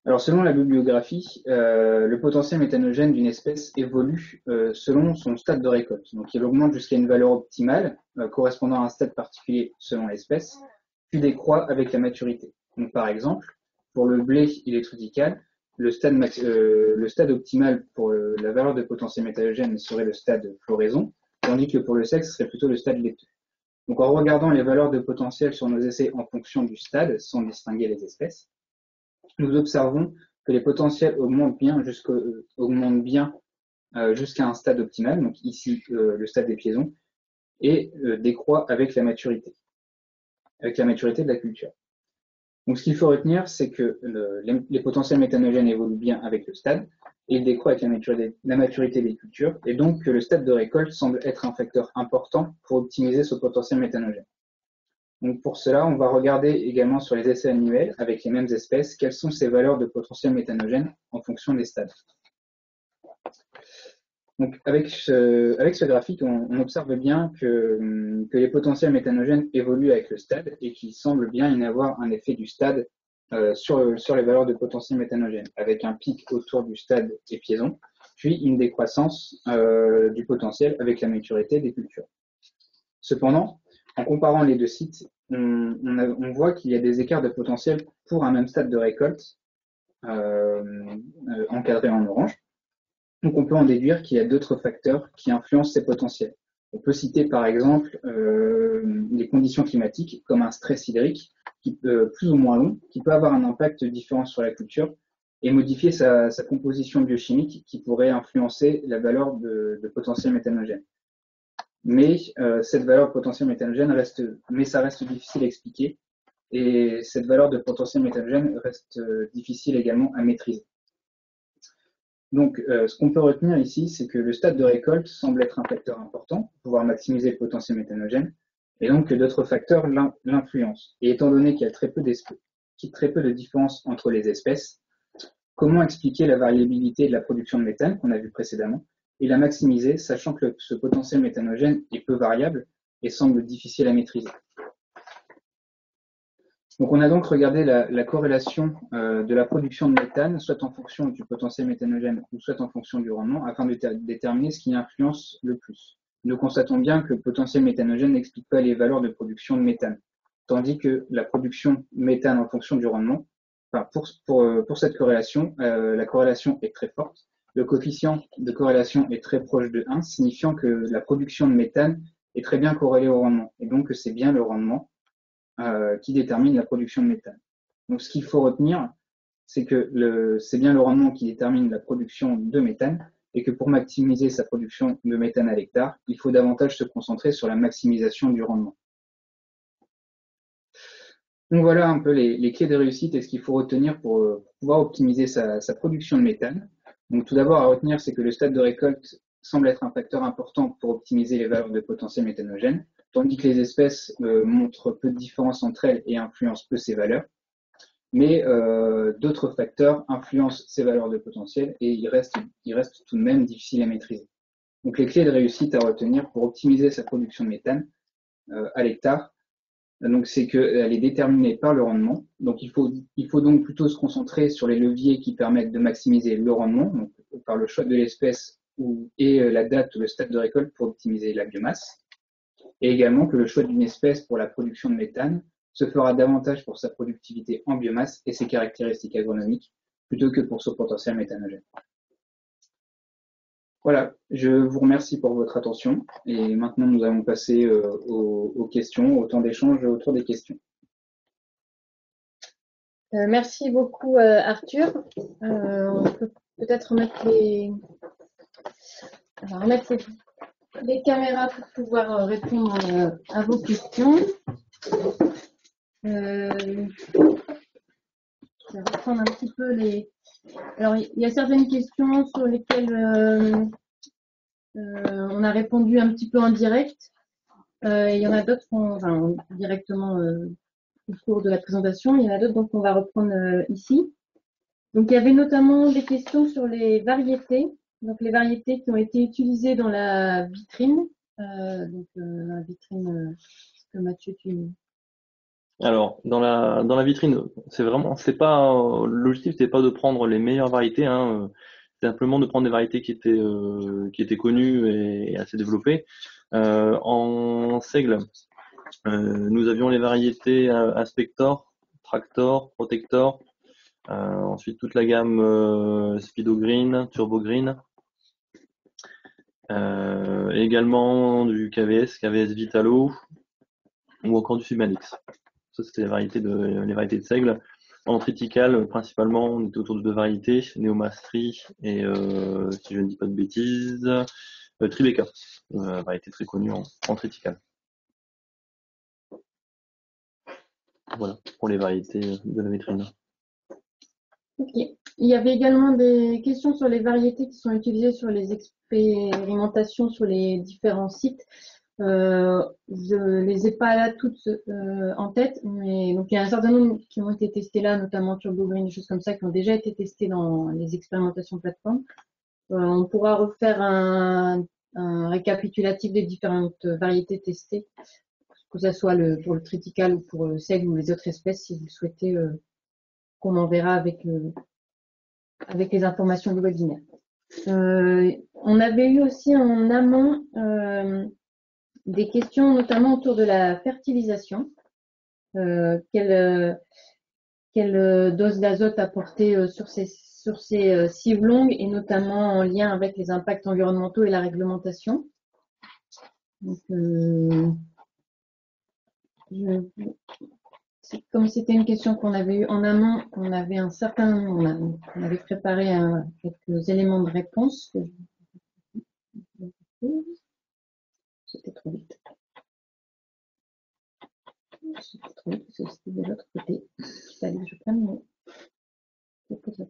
Alors, selon la bibliographie, le potentiel méthanogène d'une espèce évolue selon son stade de récolte. Donc, il augmente jusqu'à une valeur optimale correspondant à un stade particulier selon l'espèce, puis décroît avec la maturité. Donc, par exemple, pour le blé électrical, le stade optimal pour la valeur de potentiel méthanogène serait le stade floraison, tandis que pour le seigle, ce serait plutôt le stade laiteux. Donc, en regardant les valeurs de potentiel sur nos essais en fonction du stade, sans distinguer les espèces, nous observons que les potentiels augmentent bien jusqu'à un stade optimal, donc ici le stade des piaisons, et décroît avec la maturité de la culture. Donc ce qu'il faut retenir, c'est que les potentiels méthanogènes évoluent bien avec le stade, et ils décroît avec la maturité des cultures, et donc que le stade de récolte semble être un facteur important pour optimiser ce potentiel méthanogène. Donc pour cela, on va regarder également sur les essais annuels avec les mêmes espèces, quelles sont ces valeurs de potentiel méthanogène en fonction des stades. Donc avec ce graphique, on observe bien que les potentiels méthanogènes évoluent avec le stade et qu'il semble bien y avoir un effet du stade sur les valeurs de potentiel méthanogène, avec un pic autour du stade épiaison, puis une décroissance du potentiel avec la maturité des cultures. Cependant, en comparant les deux sites, on voit qu'il y a des écarts de potentiel pour un même stade de récolte encadré en orange. Donc on peut en déduire qu'il y a d'autres facteurs qui influencent ces potentiels. On peut citer par exemple les conditions climatiques comme un stress hydrique plus ou moins long qui peut avoir un impact différent sur la culture et modifier sa composition biochimique qui pourrait influencer la valeur de potentiel méthanogène. Mais cette valeur de potentiel méthanogène reste difficile à expliquer et cette valeur de potentiel méthanogène reste difficile également à maîtriser. Donc, ce qu'on peut retenir ici, c'est que le stade de récolte semble être un facteur important pour pouvoir maximiser le potentiel méthanogène, et donc que d'autres facteurs l'influencent. Et étant donné qu'il y a très peu de différence entre les espèces, comment expliquer la variabilité de la production de méthane qu'on a vu précédemment et la maximiser, sachant que ce potentiel méthanogène est peu variable et semble difficile à maîtriser. Donc on a donc regardé la corrélation de la production de méthane, soit en fonction du potentiel méthanogène ou soit en fonction du rendement, afin de déterminer ce qui influence le plus. Nous constatons bien que le potentiel méthanogène n'explique pas les valeurs de production de méthane, tandis que la production de méthane en fonction du rendement, enfin pour cette corrélation, la corrélation est très forte. Le coefficient de corrélation est très proche de 1, signifiant que la production de méthane est très bien corrélée au rendement, et donc que c'est bien le rendement qui détermine la production de méthane. Donc ce qu'il faut retenir, c'est que c'est bien le rendement qui détermine la production de méthane et que pour maximiser sa production de méthane à l'hectare, il faut davantage se concentrer sur la maximisation du rendement. Donc voilà un peu les clés de réussite et ce qu'il faut retenir pour pouvoir optimiser sa production de méthane. Donc tout d'abord à retenir, c'est que le stade de récolte semble être un facteur important pour optimiser les valeurs de potentiel méthanogène, tandis que les espèces montrent peu de différence entre elles et influencent peu ces valeurs. Mais d'autres facteurs influencent ces valeurs de potentiel et il reste tout de même difficile à maîtriser. Donc les clés de réussite à retenir pour optimiser sa production de méthane à l'hectare, donc c'est qu'elle est déterminée par le rendement. Donc il faut donc plutôt se concentrer sur les leviers qui permettent de maximiser le rendement, donc par le choix de l'espèce et la date ou le stade de récolte pour optimiser la biomasse. Et également que le choix d'une espèce pour la production de méthane se fera davantage pour sa productivité en biomasse et ses caractéristiques agronomiques, plutôt que pour son potentiel méthanogène. Voilà, je vous remercie pour votre attention et maintenant nous allons passer aux questions, au temps d'échange autour des questions. Merci beaucoup Arthur. On peut peut-être remettre les caméras pour pouvoir répondre à vos questions. Je vais reprendre un petit peu Alors, il y a certaines questions sur lesquelles on a répondu un petit peu en direct. Il y en a d'autres directement au cours de la présentation. Il y en a d'autres donc on va reprendre ici. Donc, il y avait notamment des questions sur les variétés. Donc, les variétés qui ont été utilisées dans la vitrine. La vitrine que Mathieu, Alors, dans la vitrine, l'objectif, c'était pas de prendre les meilleures variétés, c'est simplement de prendre des variétés qui étaient connues et assez développées. En seigle, nous avions les variétés Aspector, Tractor, Protector, ensuite toute la gamme Speedo Green, Turbo Green, et également du KVS Vitalo, ou encore du Submanix. Ça, c'était les variétés de seigle. En triticale, principalement, on était autour de deux variétés, Neomastri et, si je ne dis pas de bêtises, Tribeca, variété très connue en triticale. Voilà, pour les variétés de la vitrine. Ok. Il y avait également des questions sur les variétés qui sont utilisées sur les expérimentations sur les différents sites. Je les ai pas là toutes en tête, mais donc il y a un certain nombre qui ont été testés là, notamment TurboGreen, des choses comme ça, qui ont déjà été testés dans les expérimentations plateformes. On pourra refaire un récapitulatif des différentes variétés testées, que ce soit pour le triticale ou pour le seigle ou les autres espèces, si vous le souhaitez, qu'on enverra avec les informations du webinaire. On avait eu aussi en amont des questions notamment autour de la fertilisation. Quelle dose d'azote apporter sur ces cives longues et notamment en lien avec les impacts environnementaux et la réglementation. Donc, comme c'était une question qu'on avait eue en amont, on avait on avait préparé quelques éléments de réponse. C'était trop vite. C'était trop vite parce que c'était de l'autre côté. Il fallait que je prenne mes réponses.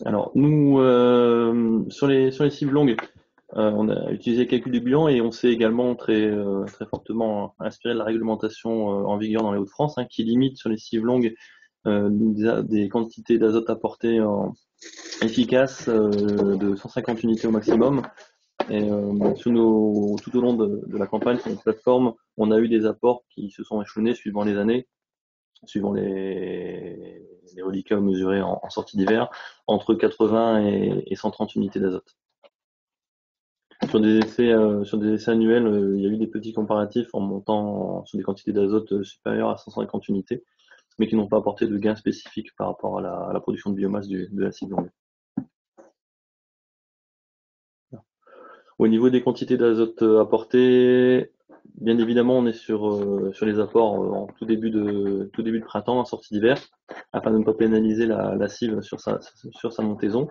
Alors, nous, sur les cibles longues, on a utilisé le calcul du bilan et on s'est également très fortement inspiré de la réglementation en vigueur dans les Hauts-de-France, qui limite sur les cibles longues des quantités d'azote apportées efficaces de 150 unités au maximum. Et tout au long de la campagne sur notre plateforme, on a eu des apports qui se sont échelonnés suivant les années, suivant les reliquats mesurés en sortie d'hiver, entre 80 et 130 unités d'azote. Sur des essais annuels, il y a eu des petits comparatifs en montant sur des quantités d'azote supérieures à 150 unités, mais qui n'ont pas apporté de gains spécifiques par rapport à la production de biomasse de la cible longue. Au niveau des quantités d'azote apportées, bien évidemment, on est sur les apports en tout début de printemps, en sortie d'hiver, afin de ne pas pénaliser la cible sur sa montaison.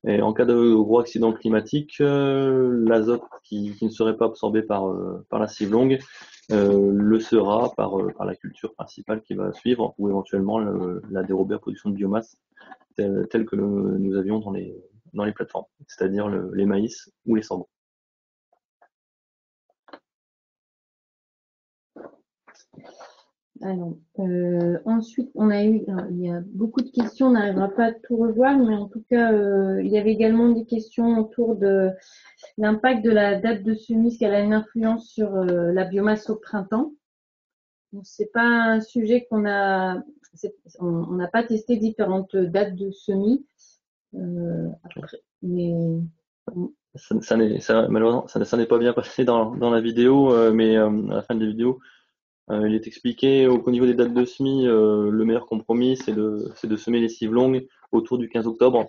Et en cas de gros accident climatique, l'azote qui ne serait pas absorbé par la cible longue le sera par la culture principale qui va suivre, ou éventuellement la dérober à production de biomasse telle que nous avions dans les plateformes, c'est-à-dire les maïs ou les sorgho. Alors, ensuite, il y a beaucoup de questions, on n'arrivera pas à tout revoir, mais en tout cas, il y avait également des questions autour de l'impact de la date de semis, est-ce qu'elle a une influence sur la biomasse au printemps. C'est pas un sujet on n'a pas testé différentes dates de semis, mais malheureusement, ça n'est pas bien passé dans la vidéo, mais à la fin de la vidéo, il est expliqué qu'au niveau des dates de semis, le meilleur compromis, c'est de semer les cives longues autour du 15 octobre.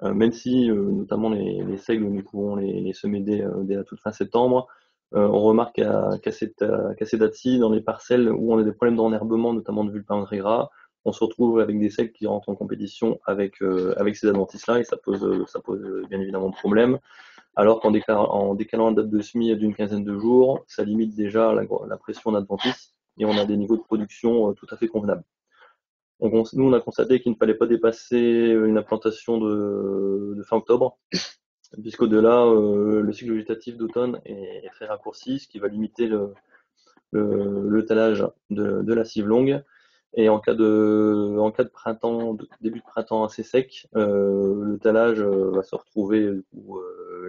Même si, notamment les seigles, nous pouvons les semer dès la toute fin septembre. On remarque qu'à ces dates-ci, dans les parcelles où on a des problèmes d'enherbement, notamment de vulpin très gras, on se retrouve avec des seigles qui rentrent en compétition avec ces adventices-là, et ça pose bien évidemment problème. Alors qu'en décalant la date de semis d'une quinzaine de jours, ça limite déjà la pression d'adventice et on a des niveaux de production tout à fait convenables. Nous, on a constaté qu'il ne fallait pas dépasser une implantation de fin octobre, puisqu'au-delà, le cycle végétatif d'automne est très raccourci, ce qui va limiter le talage de la cive longue. Et en cas de printemps, début de printemps assez sec, le talage va se retrouver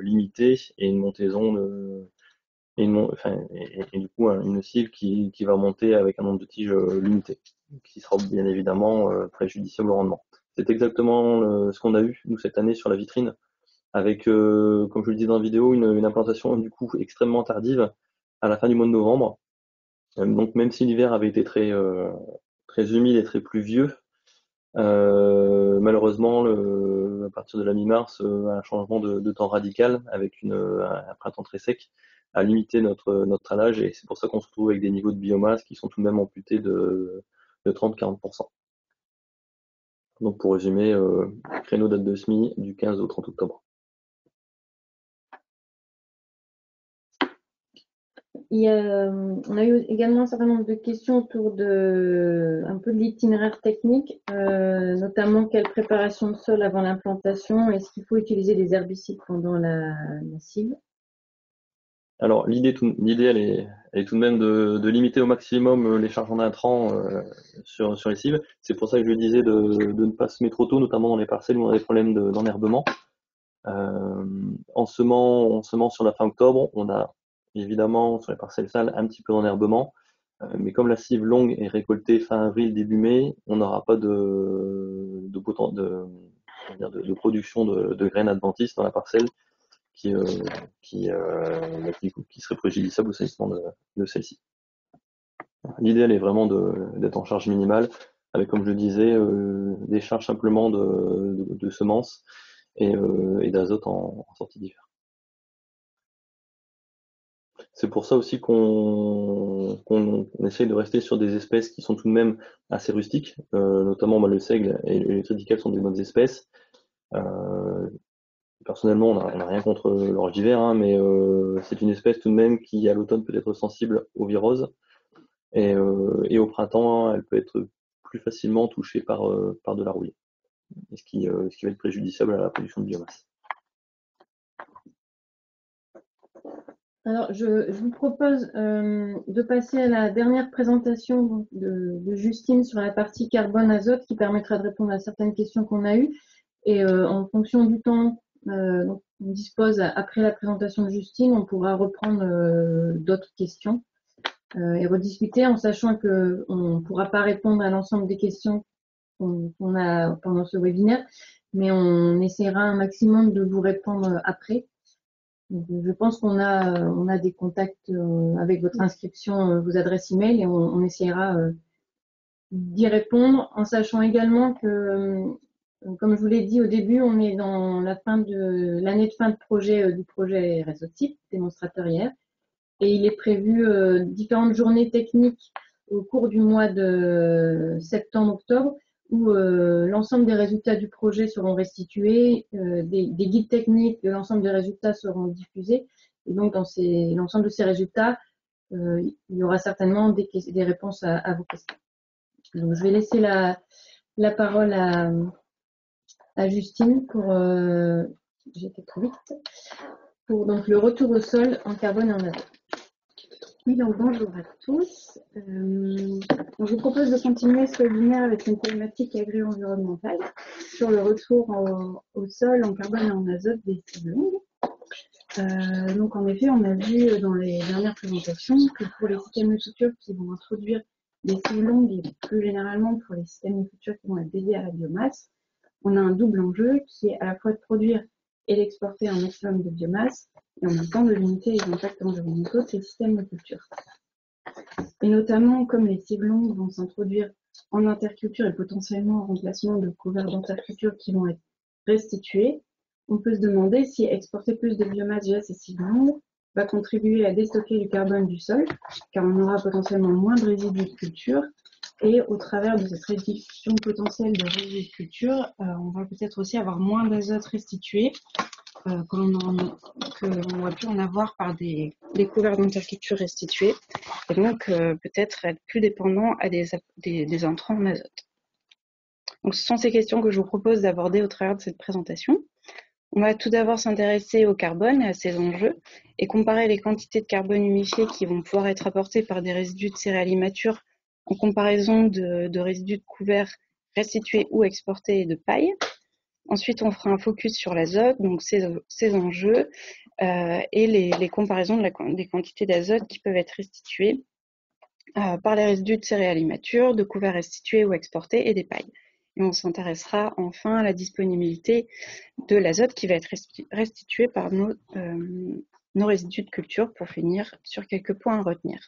limité et une montaison et du coup une cible qui va monter avec un nombre de tiges limité, qui sera bien évidemment préjudiciable au rendement. C'est exactement ce qu'on a eu nous cette année sur la vitrine, avec comme je le disais dans la vidéo, une implantation du coup extrêmement tardive à la fin du mois de novembre. Donc même si l'hiver avait été très humide et très pluvieux, malheureusement à partir de la mi-mars, un changement de temps radical avec un printemps très sec a limité notre talage, et c'est pour ça qu'on se retrouve avec des niveaux de biomasse qui sont tout de même amputés de 30-40%. Donc pour résumer, créneau date de semis du 15 au 30 octobre. On a eu également un certain nombre de questions autour un peu de l'itinéraire technique, notamment quelle préparation de sol avant l'implantation, est-ce qu'il faut utiliser des herbicides pendant la cible? Alors l'idée, elle est tout de même de limiter au maximum les charges en intrants sur les cibles. C'est pour ça que je disais de ne pas semer trop tôt, notamment dans les parcelles où on a des problèmes d'enherbement. En semant sur la fin octobre, on a évidemment sur les parcelles sales un petit peu d'enherbement, mais comme la cible longue est récoltée fin avril, début mai, on n'aura pas de production de graines adventices dans la parcelle qui serait préjudiciable au salissement de celle-ci. L'idéal est vraiment d'être en charge minimale, avec, comme je le disais, des charges simplement de semences et d'azote en sortie d'hiver. C'est pour ça aussi qu'on essaye de rester sur des espèces qui sont tout de même assez rustiques, notamment le seigle et les triticales sont des bonnes espèces. Personnellement, on n'a rien contre l'orge d'hiver, hein, mais c'est une espèce tout de même qui, à l'automne, peut être sensible aux viroses. Et au printemps, elle peut être plus facilement touchée par de la rouille, ce qui va être préjudiciable à la production de biomasse. Alors, je vous propose de passer à la dernière présentation de Justine sur la partie carbone-azote qui permettra de répondre à certaines questions qu'on a eues. Et en fonction du temps dont on dispose après la présentation de Justine, on pourra reprendre d'autres questions et rediscuter en sachant qu'on ne pourra pas répondre à l'ensemble des questions qu'on a pendant ce webinaire, mais on essaiera un maximum de vous répondre après. Donc, je pense qu'on a des contacts avec votre inscription, vos adresses email, et on essaiera d'y répondre en sachant également que, comme je vous l'ai dit au début, on est dans l'année de fin de projet du projet réseau de site démonstrateur hier, et il est prévu différentes journées techniques au cours du mois de septembre-octobre où l'ensemble des résultats du projet seront restitués, des guides techniques de l'ensemble des résultats seront diffusés. Et donc, dans l'ensemble de ces résultats, il y aura certainement des réponses à vos questions. Donc, je vais laisser la parole à Justine pour, j'étais trop vite, pour donc, le retour au sol en carbone et en azote. Oui, donc bonjour à tous. Je vous propose de continuer ce webinaire avec une problématique agri-environnementale sur le retour au sol en carbone et en azote des cibles longues. Donc en effet, on a vu dans les dernières présentations que pour les systèmes de culture qui vont introduire des cibles longues et plus généralement pour les systèmes de culture qui vont être dédiés à la biomasse, on a un double enjeu qui est à la fois de produire et d'exporter un maximum de biomasse et en même temps de limiter les impacts environnementaux de ces systèmes de culture. Et notamment, comme les cibles longues vont s'introduire en interculture et potentiellement en remplacement de couverts d'interculture qui vont être restitués, on peut se demander si exporter plus de biomasse via ces cibles longues va contribuer à déstocker du carbone du sol, car on aura potentiellement moins de résidus de culture, et au travers de cette réduction potentielle de résidus de culture, on va peut-être aussi avoir moins d'azote restitué, qu'on aurait pu en avoir par des couverts d'interculture restitués, et donc peut-être être plus dépendant à des intrants en azote. Donc ce sont ces questions que je vous propose d'aborder au travers de cette présentation. On va tout d'abord s'intéresser au carbone et à ses enjeux, et comparer les quantités de carbone humifié qui vont pouvoir être apportées par des résidus de céréales immatures en comparaison de résidus de couverts restitués ou exportés et de paille. Ensuite, on fera un focus sur l'azote, donc ses enjeux et les comparaisons des quantités d'azote qui peuvent être restituées par les résidus de céréales immatures, de couverts restitués ou exportés et des pailles. Et on s'intéressera enfin à la disponibilité de l'azote qui va être restitué par nos résidus de culture pour finir sur quelques points à retenir.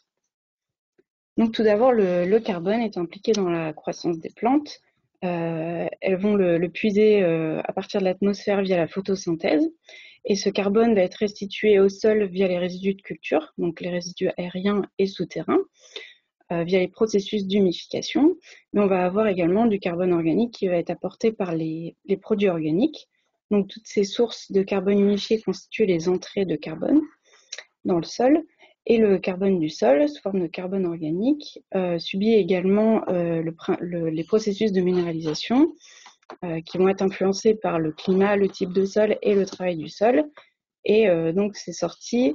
Donc tout d'abord, le carbone est impliqué dans la croissance des plantes. Elles vont le puiser à partir de l'atmosphère via la photosynthèse, et ce carbone va être restitué au sol via les résidus de culture, donc les résidus aériens et souterrains, via les processus d'humification. Mais on va avoir également du carbone organique qui va être apporté par les produits organiques. Donc toutes ces sources de carbone humifié constituent les entrées de carbone dans le sol, Et le carbone du sol, sous forme de carbone organique, subit également les processus de minéralisation qui vont être influencés par le climat, le type de sol et le travail du sol. Et donc ces sorties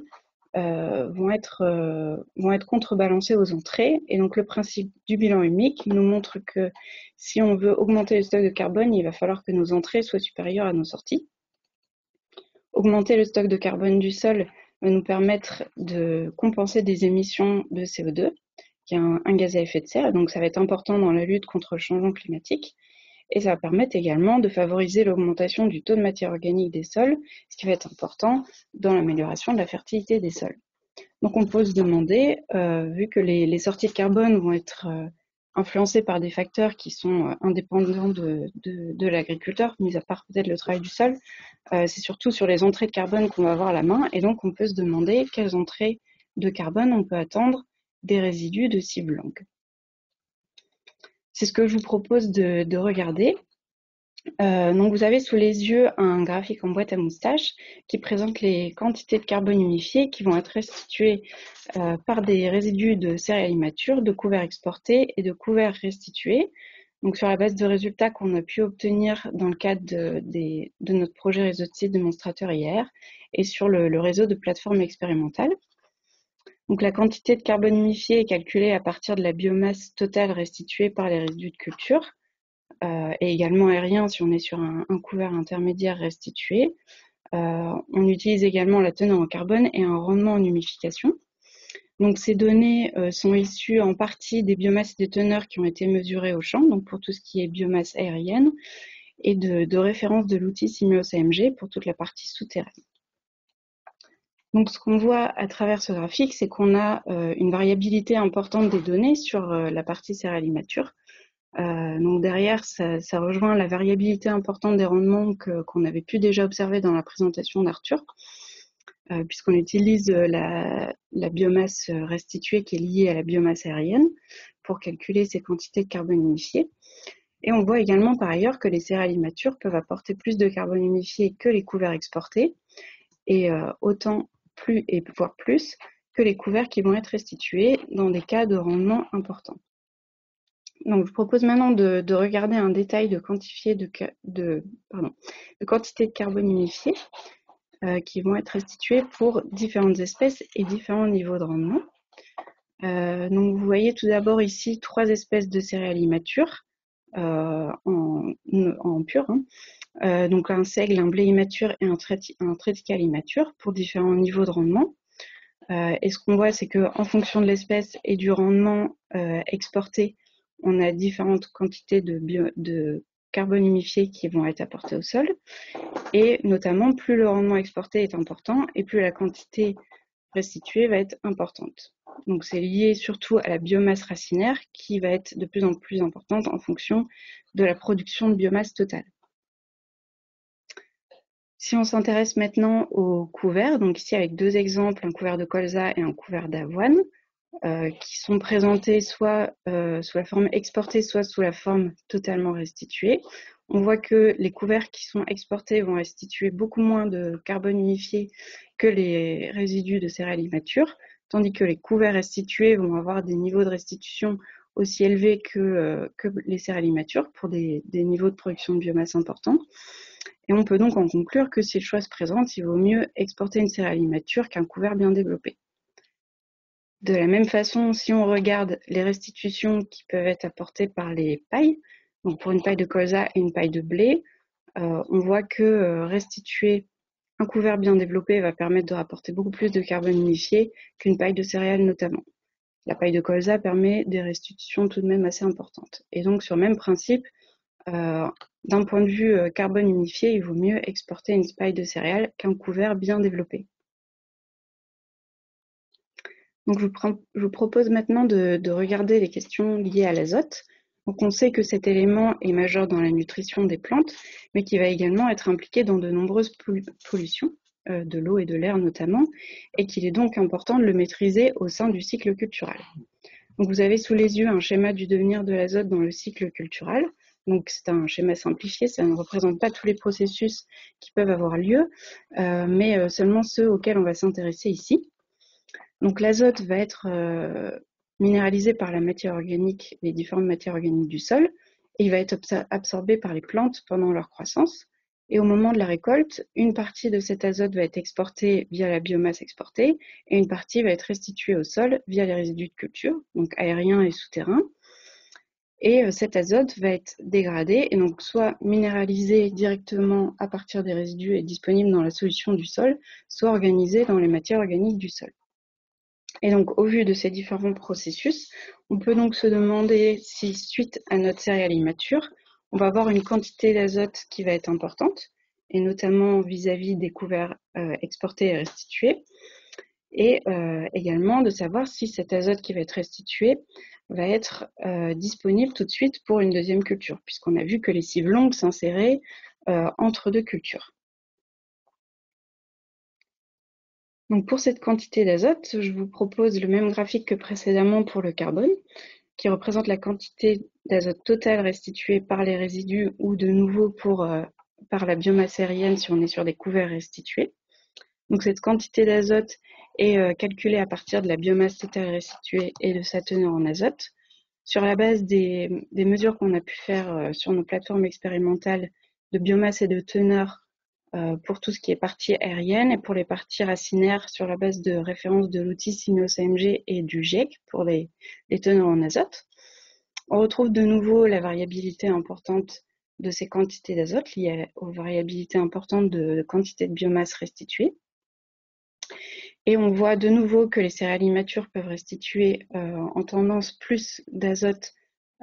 vont être contrebalancées aux entrées. Et donc le principe du bilan humique nous montre que si on veut augmenter le stock de carbone, il va falloir que nos entrées soient supérieures à nos sorties. Augmenter le stock de carbone du sol va nous permettre de compenser des émissions de CO2, qui est un gaz à effet de serre, donc ça va être important dans la lutte contre le changement climatique, et ça va permettre également de favoriser l'augmentation du taux de matière organique des sols, ce qui va être important dans l'amélioration de la fertilité des sols. Donc on peut se demander, vu que les sorties de carbone vont être influencées par des facteurs qui sont indépendants de l'agriculteur, mis à part peut-être le travail du sol, c'est surtout sur les entrées de carbone qu'on va avoir la main, et donc on peut se demander quelles entrées de carbone on peut attendre des résidus de cible longue. C'est ce que je vous propose de regarder. Donc vous avez sous les yeux un graphique en boîte à moustaches qui présente les quantités de carbone humifié qui vont être restituées par des résidus de céréales matures, de couverts exportés et de couverts restitués. Donc sur la base de résultats qu'on a pu obtenir dans le cadre de notre projet réseau de sites démonstrateur IR et sur le réseau de plateformes expérimentales. Donc la quantité de carbone humifié est calculée à partir de la biomasse totale restituée par les résidus de culture. Et également aérien si on est sur un couvert intermédiaire restitué. On utilise également la teneur en carbone et un rendement en humification. Donc ces données sont issues en partie des biomasses et des teneurs qui ont été mesurées au champ, donc pour tout ce qui est biomasse aérienne, et de référence de l'outil Simios AMG pour toute la partie souterraine. Donc ce qu'on voit à travers ce graphique, c'est qu'on a une variabilité importante des données sur la partie céréales immatures. Donc derrière, ça rejoint la variabilité importante des rendements qu'on avait pu déjà observer dans la présentation d'Arthur, puisqu'on utilise la biomasse restituée qui est liée à la biomasse aérienne pour calculer ces quantités de carbone humifié. Et on voit également par ailleurs que les céréales immatures peuvent apporter plus de carbone humifié que les couverts exportés, et autant plus et voire plus que les couverts qui vont être restitués dans des cas de rendement importants. Donc, je vous propose maintenant de regarder un détail de quantité de carbone humifié qui vont être restitués pour différentes espèces et différents niveaux de rendement. Donc, vous voyez tout d'abord ici 3 espèces de céréales immatures en pur. Donc, un seigle, un blé immature et un triticale immature pour différents niveaux de rendement. Et ce qu'on voit, c'est qu'en fonction de l'espèce et du rendement exporté, on a différentes quantités de carbone humifié qui vont être apportées au sol. Et notamment, plus le rendement exporté est important et plus la quantité restituée va être importante. Donc c'est lié surtout à la biomasse racinaire qui va être de plus en plus importante en fonction de la production de biomasse totale. Si on s'intéresse maintenant aux couverts, donc ici avec 2 exemples, un couvert de colza et un couvert d'avoine, qui sont présentés soit sous la forme exportée, soit sous la forme totalement restituée. On voit que les couverts qui sont exportés vont restituer beaucoup moins de carbone humifié que les résidus de céréales immatures, tandis que les couverts restitués vont avoir des niveaux de restitution aussi élevés que les céréales immatures pour des niveaux de production de biomasse importants. Et on peut donc en conclure que si le choix se présente, il vaut mieux exporter une céréale immature qu'un couvert bien développé. De la même façon, si on regarde les restitutions qui peuvent être apportées par les pailles, donc pour une paille de colza et une paille de blé, on voit que restituer un couvert bien développé va permettre de rapporter beaucoup plus de carbone humifié qu'une paille de céréales notamment. La paille de colza permet des restitutions tout de même assez importantes. Et donc sur le même principe, d'un point de vue carbone humifié, il vaut mieux exporter une paille de céréales qu'un couvert bien développé. Donc, je vous propose maintenant de regarder les questions liées à l'azote. Donc, on sait que cet élément est majeur dans la nutrition des plantes, mais qui va également être impliqué dans de nombreuses pollutions, de l'eau et de l'air notamment, et qu'il est donc important de le maîtriser au sein du cycle cultural. Donc, vous avez sous les yeux un schéma du devenir de l'azote dans le cycle cultural. Donc, c'est un schéma simplifié, ça ne représente pas tous les processus qui peuvent avoir lieu, mais seulement ceux auxquels on va s'intéresser ici. Donc l'azote va être minéralisé par la matière organique, les différentes matières organiques du sol, et il va être absorbé par les plantes pendant leur croissance. Et au moment de la récolte, une partie de cet azote va être exportée via la biomasse exportée, et une partie va être restituée au sol via les résidus de culture, donc aériens et souterrains. Et cet azote va être dégradé et donc soit minéralisé directement à partir des résidus et disponible dans la solution du sol, soit organisé dans les matières organiques du sol. Et donc, au vu de ces différents processus, on peut donc se demander si, suite à notre céréale immature, on va avoir une quantité d'azote qui va être importante, et notamment vis-à-vis des couverts exportés et restitués, et également de savoir si cet azote qui va être restitué va être disponible tout de suite pour une deuxième culture, puisqu'on a vu que les cives longues s'inséraient entre deux cultures. Donc pour cette quantité d'azote, je vous propose le même graphique que précédemment pour le carbone, qui représente la quantité d'azote totale restituée par les résidus ou de nouveau par la biomasse aérienne si on est sur des couverts restitués. Donc cette quantité d'azote est calculée à partir de la biomasse totale restituée et de sa teneur en azote. Sur la base des mesures qu'on a pu faire sur nos plateformes expérimentales de biomasse et de teneur pour tout ce qui est partie aérienne et pour les parties racinaires sur la base de référence de l'outil Synos-AMG et du GIEC pour les teneurs en azote. On retrouve de nouveau la variabilité importante de ces quantités d'azote liées aux variabilités importantes de quantité de biomasse restituée. Et on voit de nouveau que les céréales immatures peuvent restituer en tendance plus d'azote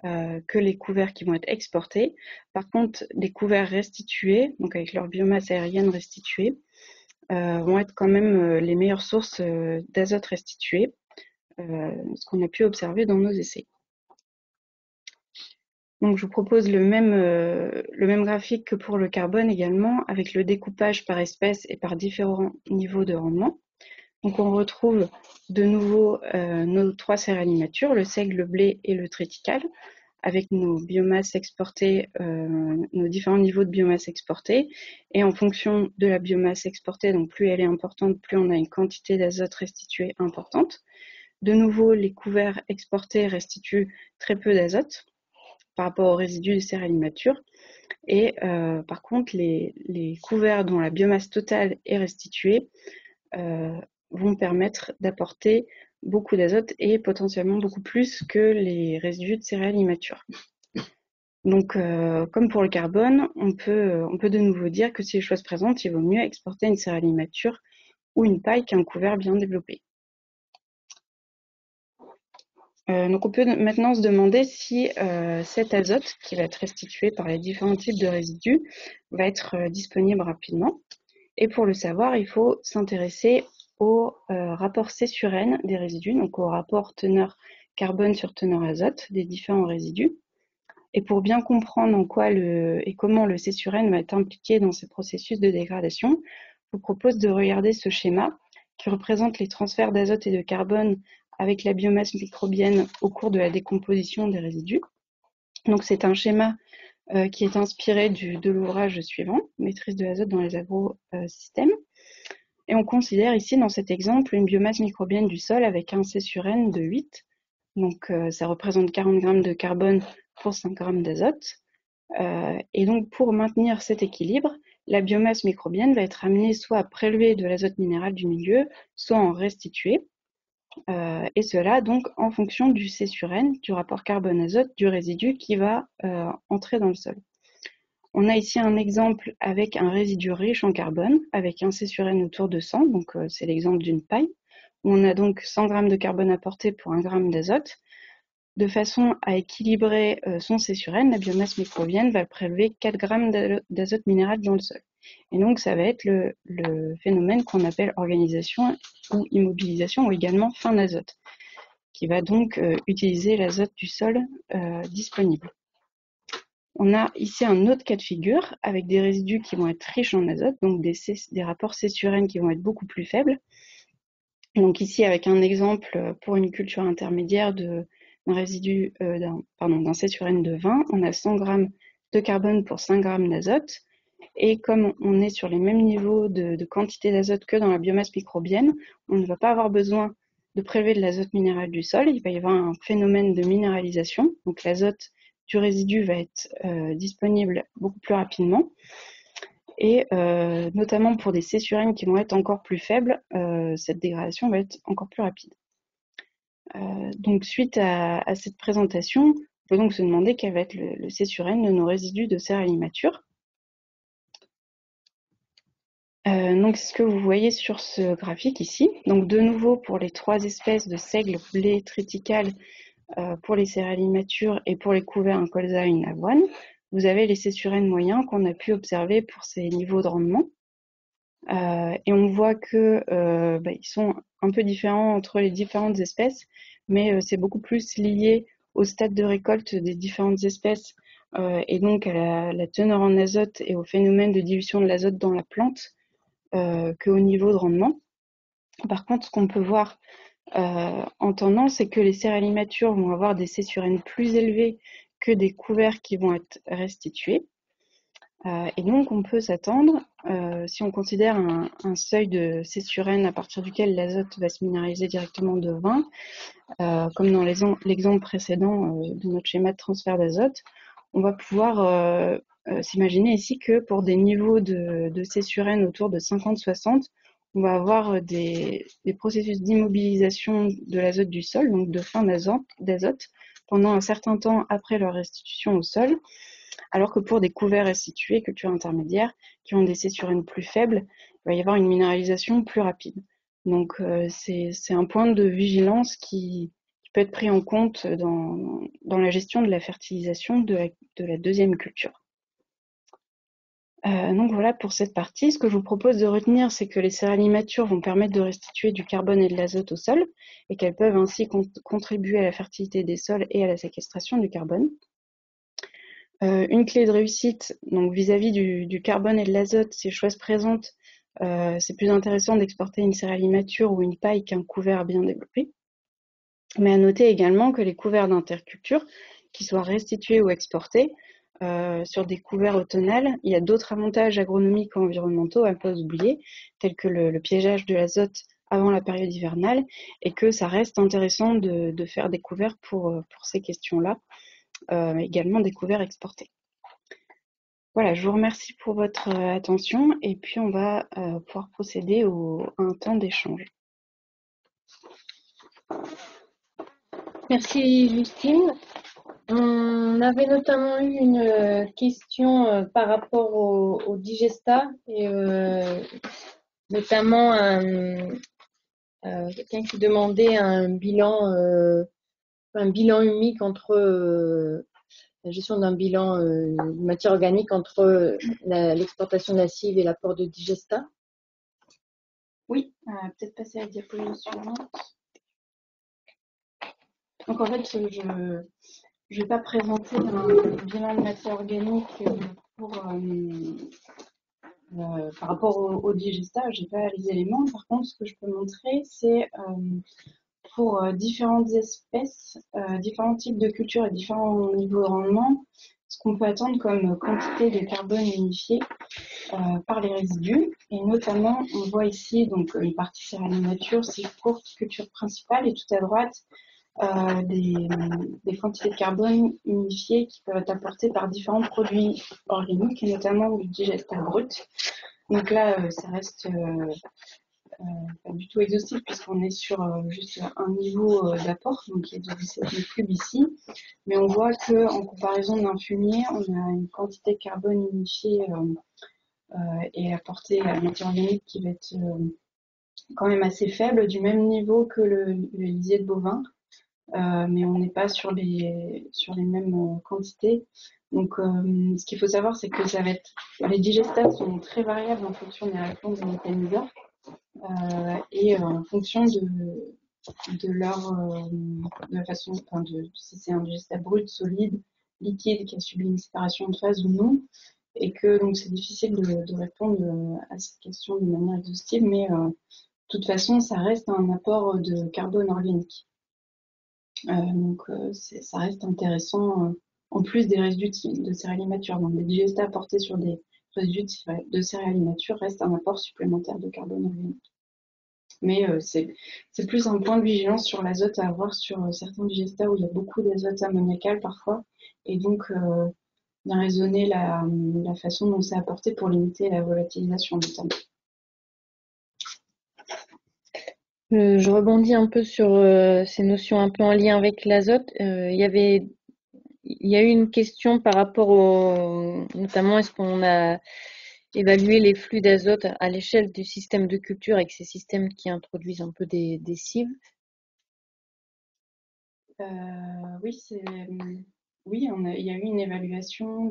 que les couverts qui vont être exportés. Par contre, les couverts restitués, donc avec leur biomasse aérienne restituée, vont être quand même les meilleures sources d'azote restitué, ce qu'on a pu observer dans nos essais. Donc je vous propose le même graphique que pour le carbone également, avec le découpage par espèce et par différents niveaux de rendement. Donc on retrouve de nouveau nos trois céréales immatures, le seigle, le blé et le triticale, avec nos biomasses exportées, nos différents niveaux de biomasse exportée. Et en fonction de la biomasse exportée, donc plus elle est importante, plus on a une quantité d'azote restituée importante. De nouveau, les couverts exportés restituent très peu d'azote par rapport aux résidus de céréales immatures. Et par contre, les couverts dont la biomasse totale est restituée vont permettre d'apporter beaucoup d'azote et potentiellement beaucoup plus que les résidus de céréales immatures. Donc, comme pour le carbone, on peut de nouveau dire que si les choses présentent, il vaut mieux exporter une céréale immature ou une paille qu'un couvert bien développé. Donc on peut maintenant se demander si cet azote qui va être restitué par les différents types de résidus va être disponible rapidement. Et pour le savoir, il faut s'intéresser au rapport C sur N des résidus, donc au rapport teneur carbone sur teneur azote des différents résidus. Et pour bien comprendre en quoi et comment le C sur N va être impliqué dans ces processus de dégradation, je vous propose de regarder ce schéma qui représente les transferts d'azote et de carbone avec la biomasse microbienne au cours de la décomposition des résidus. Donc c'est un schéma qui est inspiré de l'ouvrage suivant, Maîtrise de l'azote dans les agro-systèmes. Et on considère ici, dans cet exemple, une biomasse microbienne du sol avec un C sur N de 8. Donc ça représente 40 grammes de carbone pour 5 grammes d'azote. Et donc pour maintenir cet équilibre, la biomasse microbienne va être amenée soit à prélever de l'azote minéral du milieu, soit à en restituer. Et cela donc en fonction du C sur N, du rapport carbone-azote, du résidu qui va entrer dans le sol. On a ici un exemple avec un résidu riche en carbone, avec un C sur N autour de 100, donc c'est l'exemple d'une paille, où on a donc 100 grammes de carbone apporté pour 1 gramme d'azote. De façon à équilibrer son C sur N, la biomasse microbienne va prélever 4 grammes d'azote minéral dans le sol. Et donc ça va être le phénomène qu'on appelle organisation ou immobilisation, ou également fin d'azote, qui va donc utiliser l'azote du sol disponible. On a ici un autre cas de figure avec des résidus qui vont être riches en azote, donc des rapports C sur N qui vont être beaucoup plus faibles. Donc ici avec un exemple pour une culture intermédiaire d'un résidu d'un C sur N de 20, on a 100 grammes de carbone pour 5 grammes d'azote. Et comme on est sur les mêmes niveaux de quantité d'azote que dans la biomasse microbienne, on ne va pas avoir besoin de prélever de l'azote minéral du sol, il va y avoir un phénomène de minéralisation. Donc l'azote du résidu va être disponible beaucoup plus rapidement. Et notamment pour des C/N qui vont être encore plus faibles, cette dégradation va être encore plus rapide. Donc suite à cette présentation, on peut donc se demander quel va être le C/N de nos résidus de céréales immatures. Donc c'est ce que vous voyez sur ce graphique ici. Donc de nouveau pour les 3 espèces de seigle, blé, triticale, pour les céréales immatures et pour les couverts en colza et une avoine, vous avez les C/N moyens qu'on a pu observer pour ces niveaux de rendement. Et on voit que ils sont un peu différents entre les différentes espèces, mais c'est beaucoup plus lié au stade de récolte des différentes espèces et donc à la teneur en azote et au phénomène de dilution de l'azote dans la plante qu'au niveau de rendement. Par contre, ce qu'on peut voir en tendance, c'est que les céréales immatures vont avoir des C/N plus élevés que des couverts qui vont être restitués. Et donc, on peut s'attendre, si on considère un seuil de C/N à partir duquel l'azote va se minéraliser directement de 20, comme dans l'exemple précédent de notre schéma de transfert d'azote, on va pouvoir s'imaginer ici que pour des niveaux de C/N autour de 50-60, on va avoir des processus d'immobilisation de l'azote du sol, donc de fin d'azote, pendant un certain temps après leur restitution au sol, alors que pour des couverts restitués, cultures intermédiaires, qui ont des C/N plus faibles, il va y avoir une minéralisation plus rapide. Donc c'est un point de vigilance qui peut être pris en compte dans la gestion de la fertilisation de la deuxième culture. Donc voilà pour cette partie. Ce que je vous propose de retenir, c'est que les céréales immatures vont permettre de restituer du carbone et de l'azote au sol, et qu'elles peuvent ainsi contribuer à la fertilité des sols et à la séquestration du carbone. Une clé de réussite, donc vis-à-vis du carbone et de l'azote, si le choix se présente, c'est plus intéressant d'exporter une céréale immature ou une paille qu'un couvert bien développé. Mais à noter également que les couverts d'interculture, qu'ils soient restitués ou exportés, sur des couverts automnales, il y a d'autres avantages agronomiques ou environnementaux à ne pas oublier, tels que le piégeage de l'azote avant la période hivernale, et que ça reste intéressant de faire des couverts pour ces questions-là, également des couverts exportés. Voilà, je vous remercie pour votre attention, et puis on va pouvoir procéder à un temps d'échange. Merci Justine. On avait notamment eu une question par rapport au digesta et notamment quelqu'un qui demandait un bilan humique entre la gestion d'un bilan de matière organique entre l'exportation de la cive et l'apport de digesta. Oui, peut-être passer à la diapositive suivante. Donc en fait, je ne vais pas présenter un bilan de matière organique par rapport au digesta, je n'ai pas les éléments. Par contre, ce que je peux montrer, c'est pour différentes espèces, différents types de cultures et différents niveaux de rendement, ce qu'on peut attendre comme quantité de carbone unifié par les résidus. Et notamment, on voit ici donc une partie céréales immatures, cive courte, culture principale, et tout à droite, des quantités de carbone unifiées qui peuvent être apportées par différents produits organiques, et notamment du digesta brut. Donc là, ça reste pas du tout exhaustif puisqu'on est sur juste un niveau d'apport, donc qui est de 17 m3 ici. Mais on voit qu'en comparaison d'un fumier, on a une quantité de carbone unifiée et apportée à la matière organique qui va être quand même assez faible, du même niveau que le lisier de bovin. Mais on n'est pas sur les mêmes quantités. Donc, ce qu'il faut savoir, c'est que les digestats sont très variables en fonction des réponses des méthaniseurs et en fonction de la façon, si c'est un digestat brut, solide, liquide, qui a subi une séparation de phase ou non, et que donc c'est difficile de répondre à cette question de manière exhaustive, mais de toute façon, ça reste un apport de carbone organique. Donc ça reste intéressant en plus des résidus de céréales immatures. Donc les digestats apportés sur des résidus de céréales immatures restent un apport supplémentaire de carbone organique. Mais c'est plus un point de vigilance sur l'azote à avoir sur certains digesters où il y a beaucoup d'azote ammoniacal parfois. Et donc, bien raisonner la façon dont c'est apporté pour limiter la volatilisation notamment. Je rebondis un peu sur ces notions un peu en lien avec l'azote. Il y a eu une question par rapport notamment est-ce qu'on a évalué les flux d'azote à l'échelle du système de culture avec ces systèmes qui introduisent un peu des cives. Oui, il y a eu une évaluation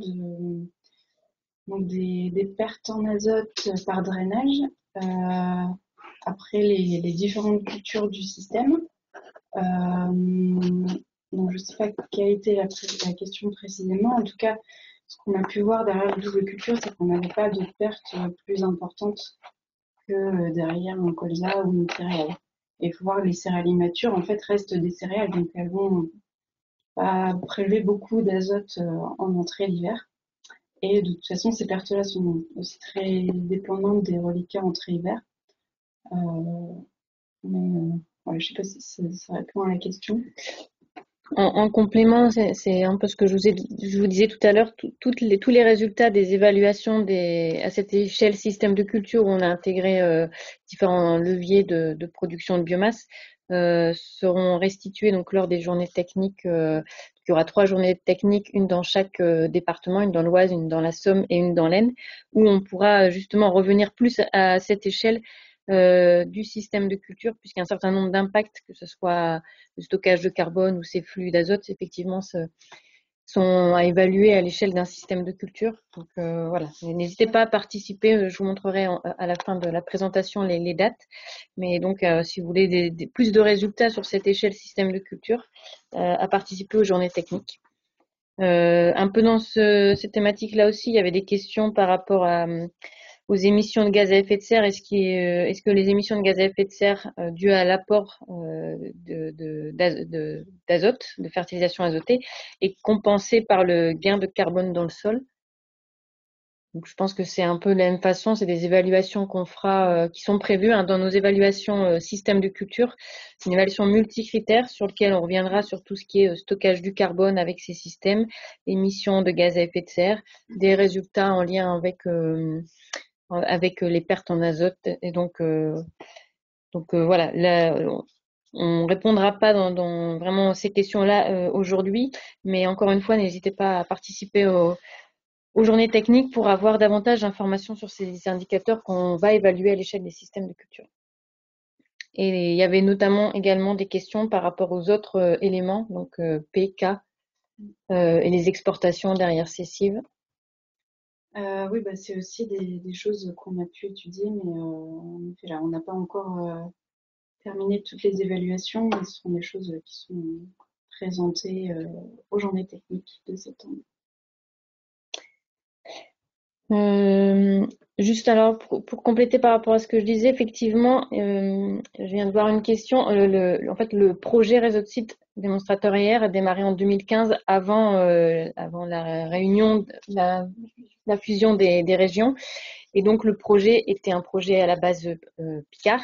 donc des pertes en azote par drainage après les différentes cultures du système. Donc je ne sais pas quelle était la question précisément. En tout cas, ce qu'on a pu voir derrière la double culture, c'est qu'on n'avait pas de pertes plus importantes que derrière un colza ou une céréale. Et il faut voir les céréales immatures, en fait, restent des céréales, donc elles vont pas prélever beaucoup d'azote en entrée l'hiver. Et de toute façon, ces pertes-là sont aussi très dépendantes des reliquats entrée-hiver. Mais ouais, je ne sais pas si ça répond à la question. En complément, c'est un peu ce que je vous disais tout à l'heure, tous les résultats des évaluations à cette échelle système de culture où on a intégré différents leviers de production de biomasse seront restitués donc lors des journées techniques. Il y aura 3 journées techniques, une dans chaque département, une dans l'Oise, une dans la Somme et une dans l'Aisne, où on pourra justement revenir plus à cette échelle du système de culture, puisqu'il y a un certain nombre d'impacts, que ce soit le stockage de carbone ou ces flux d'azote, effectivement, sont à évaluer à l'échelle d'un système de culture. Donc voilà, n'hésitez pas à participer, je vous montrerai à la fin de la présentation les dates. Mais donc, si vous voulez plus de résultats sur cette échelle système de culture, à participer aux journées techniques. Un peu dans cette thématique-là aussi, il y avait des questions par rapport aux émissions de gaz à effet de serre. Est-ce que les émissions de gaz à effet de serre dues à l'apport d'azote, de fertilisation azotée, est compensée par le gain de carbone dans le sol? Donc, je pense que c'est un peu de la même façon, c'est des évaluations qu'on fera, qui sont prévues dans nos évaluations système de culture. C'est une évaluation multicritère sur laquelle on reviendra sur tout ce qui est stockage du carbone avec ces systèmes, émissions de gaz à effet de serre, des résultats en lien avec les pertes en azote. Et donc voilà, là, on répondra pas dans vraiment ces questions-là aujourd'hui, mais encore une fois, n'hésitez pas à participer aux journées techniques pour avoir davantage d'informations sur ces indicateurs qu'on va évaluer à l'échelle des systèmes de culture. Et il y avait notamment également des questions par rapport aux autres éléments, donc P, K, et les exportations derrière ces cives. Oui, bah, c'est aussi des choses qu'on a pu étudier, mais en effet, là, on n'a pas encore terminé toutes les évaluations, mais ce sont des choses qui sont présentées aux journées techniques de septembre. Juste alors, pour compléter par rapport à ce que je disais, effectivement, je viens de voir une question. En fait, le projet réseau de sites démonstrateur IR a démarré en 2015 avant la réunion, la fusion des régions. Et donc, le projet était un projet à la base Picard,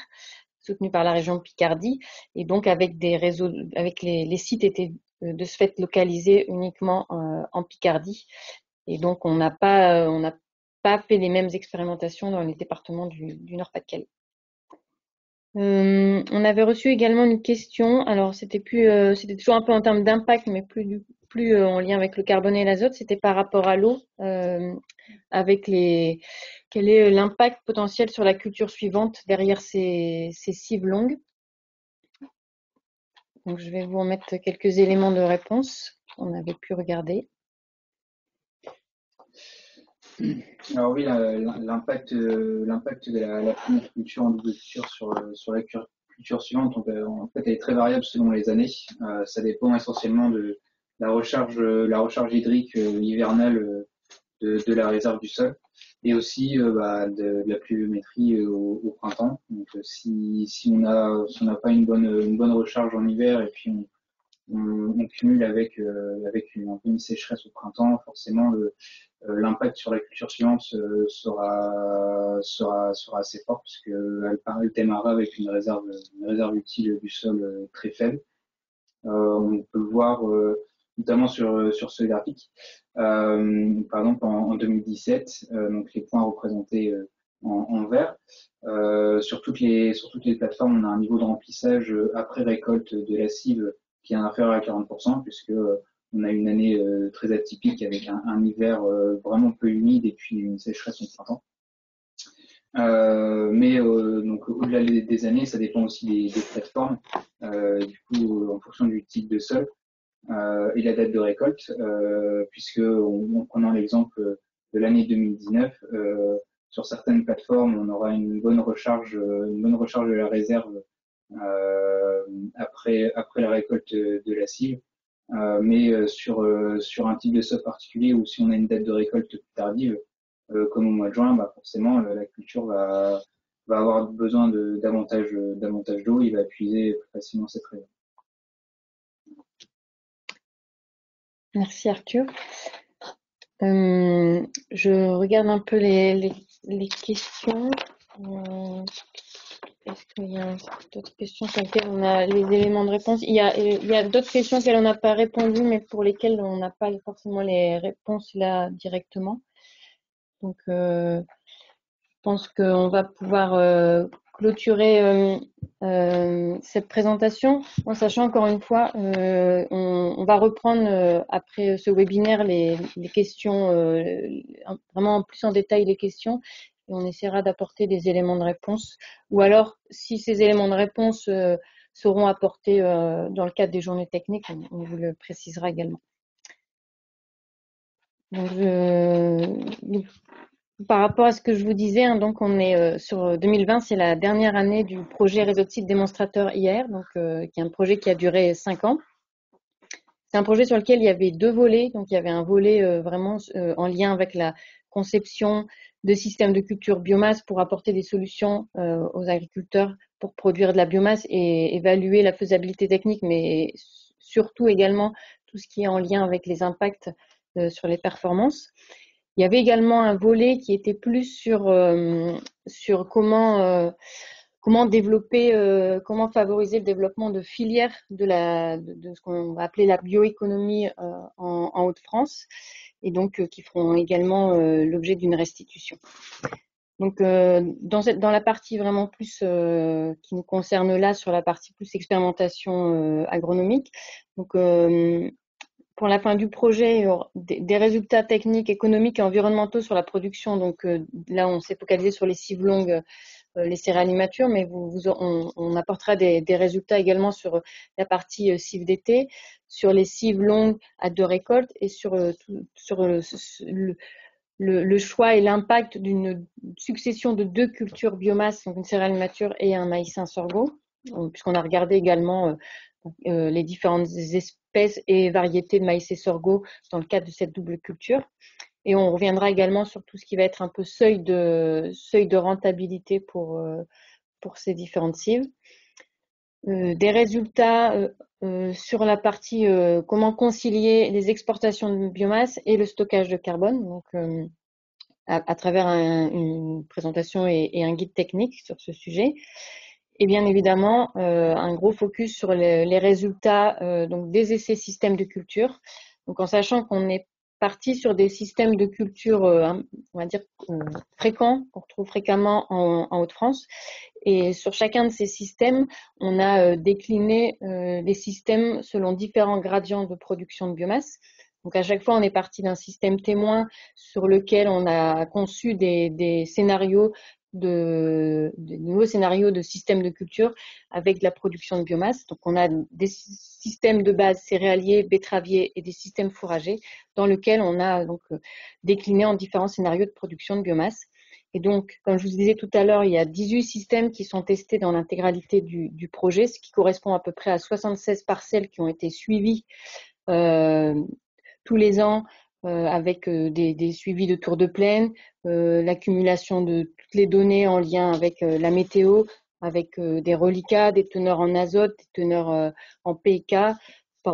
soutenu par la région Picardie. Et donc, avec des réseaux, avec les sites étaient de ce fait localisés uniquement en Picardie. Et donc, on n'a pas fait les mêmes expérimentations dans les départements du Nord-Pas-de-Calais. On avait reçu également une question. Alors, c'était toujours un peu en termes d'impact, mais plus en lien avec le carbone et l'azote. C'était par rapport à l'eau, avec quel est l'impact potentiel sur la culture suivante derrière ces cives longues. Donc, je vais vous remettre quelques éléments de réponse qu'on avait pu regarder. Alors oui, l'impact de la première culture en double culture sur la culture suivante, donc, en fait, elle est très variable selon les années. Ça dépend essentiellement de la recharge hydrique hivernale de la réserve du sol et aussi de la pluviométrie au printemps. Donc si on n'a pas une bonne recharge en hiver et puis on cumule avec un peu une sécheresse au printemps, forcément l'impact sur la culture suivante sera assez fort puisqu'elle démarrera avec une réserve utile du sol très faible. On peut le voir notamment sur ce graphique. Par exemple, en 2017, donc les points représentés en vert, sur toutes les plateformes, on a un niveau de remplissage après récolte de la cible qui est inférieur à 40%, puisque on a une année très atypique avec un hiver vraiment peu humide et puis une sécheresse au printemps. Donc au-delà des années, ça dépend aussi des plateformes. Du coup, en fonction du type de sol et la date de récolte, puisque en prenant l'exemple de l'année 2019, sur certaines plateformes, on aura une bonne recharge de la réserve après la récolte de la cible. Mais sur un type de sol particulier ou si on a une date de récolte plus tardive, comme au mois de juin, bah forcément la culture va avoir besoin de davantage d'eau, il va puiser plus facilement cette réserve. Merci Arthur. Je regarde un peu les questions. Est-ce qu'il y a d'autres questions sur lesquelles on a les éléments de réponse? Il y a d'autres questions auxquelles on n'a pas répondu, mais pour lesquelles on n'a pas forcément les réponses là directement. Donc, je pense qu'on va pouvoir clôturer cette présentation en sachant encore une fois, on va reprendre après ce webinaire les questions, vraiment plus en détail les questions. Et on essaiera d'apporter des éléments de réponse. Ou alors, si ces éléments de réponse seront apportés dans le cadre des journées techniques, on vous le précisera également. Donc, par rapport à ce que je vous disais, hein, donc on est sur 2020, c'est la dernière année du projet réseau de sites démonstrateur IR, donc qui est un projet qui a duré 5 ans. C'est un projet sur lequel il y avait 2 volets, donc il y avait un volet vraiment en lien avec la conception de systèmes de culture biomasse pour apporter des solutions aux agriculteurs pour produire de la biomasse et évaluer la faisabilité technique, mais surtout également tout ce qui est en lien avec les impacts sur les performances. Il y avait également un volet qui était plus sur comment développer, comment favoriser le développement de filières de ce qu'on va appeler la bioéconomie en Hauts-de-France, et donc qui feront également l'objet d'une restitution. Donc dans la partie vraiment plus qui nous concerne là, sur la partie plus expérimentation agronomique, donc pour la fin du projet, il y aura des résultats techniques, économiques et environnementaux sur la production. Donc là, on s'est focalisé sur les cives longues, les céréales immatures, mais on apportera des résultats également sur la partie cives d'été, sur les cives longues à 2 récoltes et sur le choix et l'impact d'une succession de 2 cultures biomasse, donc une céréale immature et un maïs, un sorgho, puisqu'on a regardé également les différentes espèces et variétés de maïs et sorgho dans le cadre de cette double culture. Et on reviendra également sur tout ce qui va être un peu seuil de rentabilité pour ces différentes cives. Des résultats sur la partie comment concilier les exportations de biomasse et le stockage de carbone, donc à travers une présentation et un guide technique sur ce sujet. Et bien évidemment, un gros focus sur les résultats donc des essais systèmes de culture. Donc en sachant qu'on est parti sur des systèmes de culture, on va dire fréquents, qu'on retrouve fréquemment en Hauts-de-France. Et sur chacun de ces systèmes, on a décliné les systèmes selon différents gradients de production de biomasse. Donc à chaque fois, on est parti d'un système témoin sur lequel on a conçu des scénarios des nouveaux scénarios de systèmes de culture avec de la production de biomasse. Donc on a des systèmes de base céréaliers, betteraviers et des systèmes fourragers dans lesquels on a donc décliné en différents scénarios de production de biomasse. Et donc, comme je vous disais tout à l'heure, il y a 18 systèmes qui sont testés dans l'intégralité du projet, ce qui correspond à peu près à 76 parcelles qui ont été suivies tous les ans avec des suivis de tours de plaine, l'accumulation de toutes les données en lien avec la météo, avec des reliquats, des teneurs en azote, des teneurs en PK,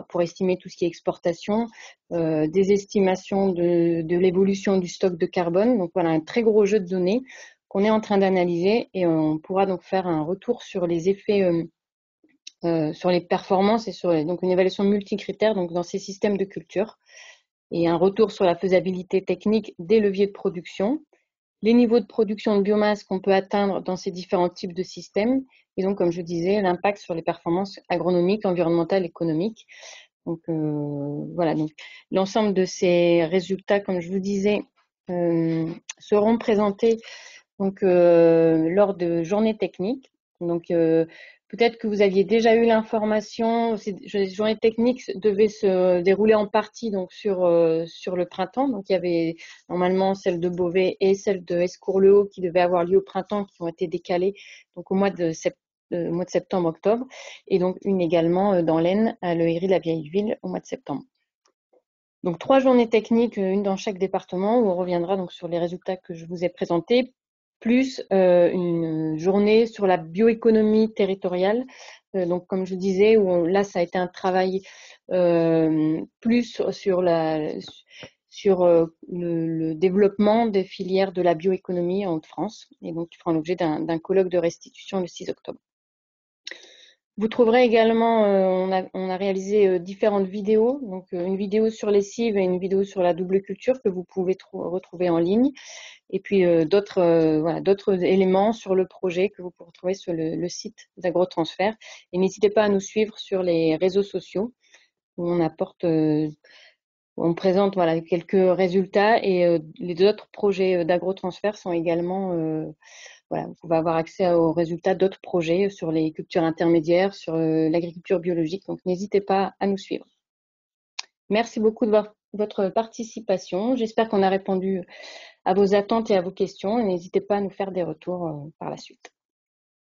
pour estimer tout ce qui est exportation, des estimations de l'évolution du stock de carbone. Donc voilà, un très gros jeu de données qu'on est en train d'analyser et on pourra donc faire un retour sur les effets, sur les performances et sur donc une évaluation multicritère donc dans ces systèmes de culture et un retour sur la faisabilité technique des leviers de production, les niveaux de production de biomasse qu'on peut atteindre dans ces différents types de systèmes et donc, comme je disais, l'impact sur les performances agronomiques, environnementales, économiques. Donc, voilà. Donc, l'ensemble de ces résultats, comme je vous disais, seront présentés donc, lors de journées techniques. Donc, peut-être que vous aviez déjà eu l'information. Ces journées techniques devaient se dérouler en partie donc sur le printemps. Donc, il y avait normalement celle de Beauvais et celle de Escourt-le-Haut qui devaient avoir lieu au printemps, qui ont été décalées donc au mois de septembre-octobre, et donc une également dans l'Aisne, à l'Oeillerie de la Vieille Ville, au mois de septembre. Donc 3 journées techniques, une dans chaque département, où on reviendra donc sur les résultats que je vous ai présentés, plus une journée sur la bioéconomie territoriale. Donc comme je disais, là ça a été un travail plus sur le développement des filières de la bioéconomie en Hauts-de-France, et donc qui fera l'objet d'un colloque de restitution le 6 octobre. Vous trouverez également, on a réalisé différentes vidéos, donc une vidéo sur les cives et une vidéo sur la double culture que vous pouvez retrouver en ligne, et puis d'autres éléments sur le projet que vous pouvez retrouver sur le site d'AgroTransfert. Et n'hésitez pas à nous suivre sur les réseaux sociaux où on présente voilà, quelques résultats, et les autres projets d'AgroTransfert sont également voilà, vous pouvez avoir accès aux résultats d'autres projets sur les cultures intermédiaires, sur l'agriculture biologique. Donc, n'hésitez pas à nous suivre. Merci beaucoup de votre participation. J'espère qu'on a répondu à vos attentes et à vos questions. Et n'hésitez pas à nous faire des retours par la suite.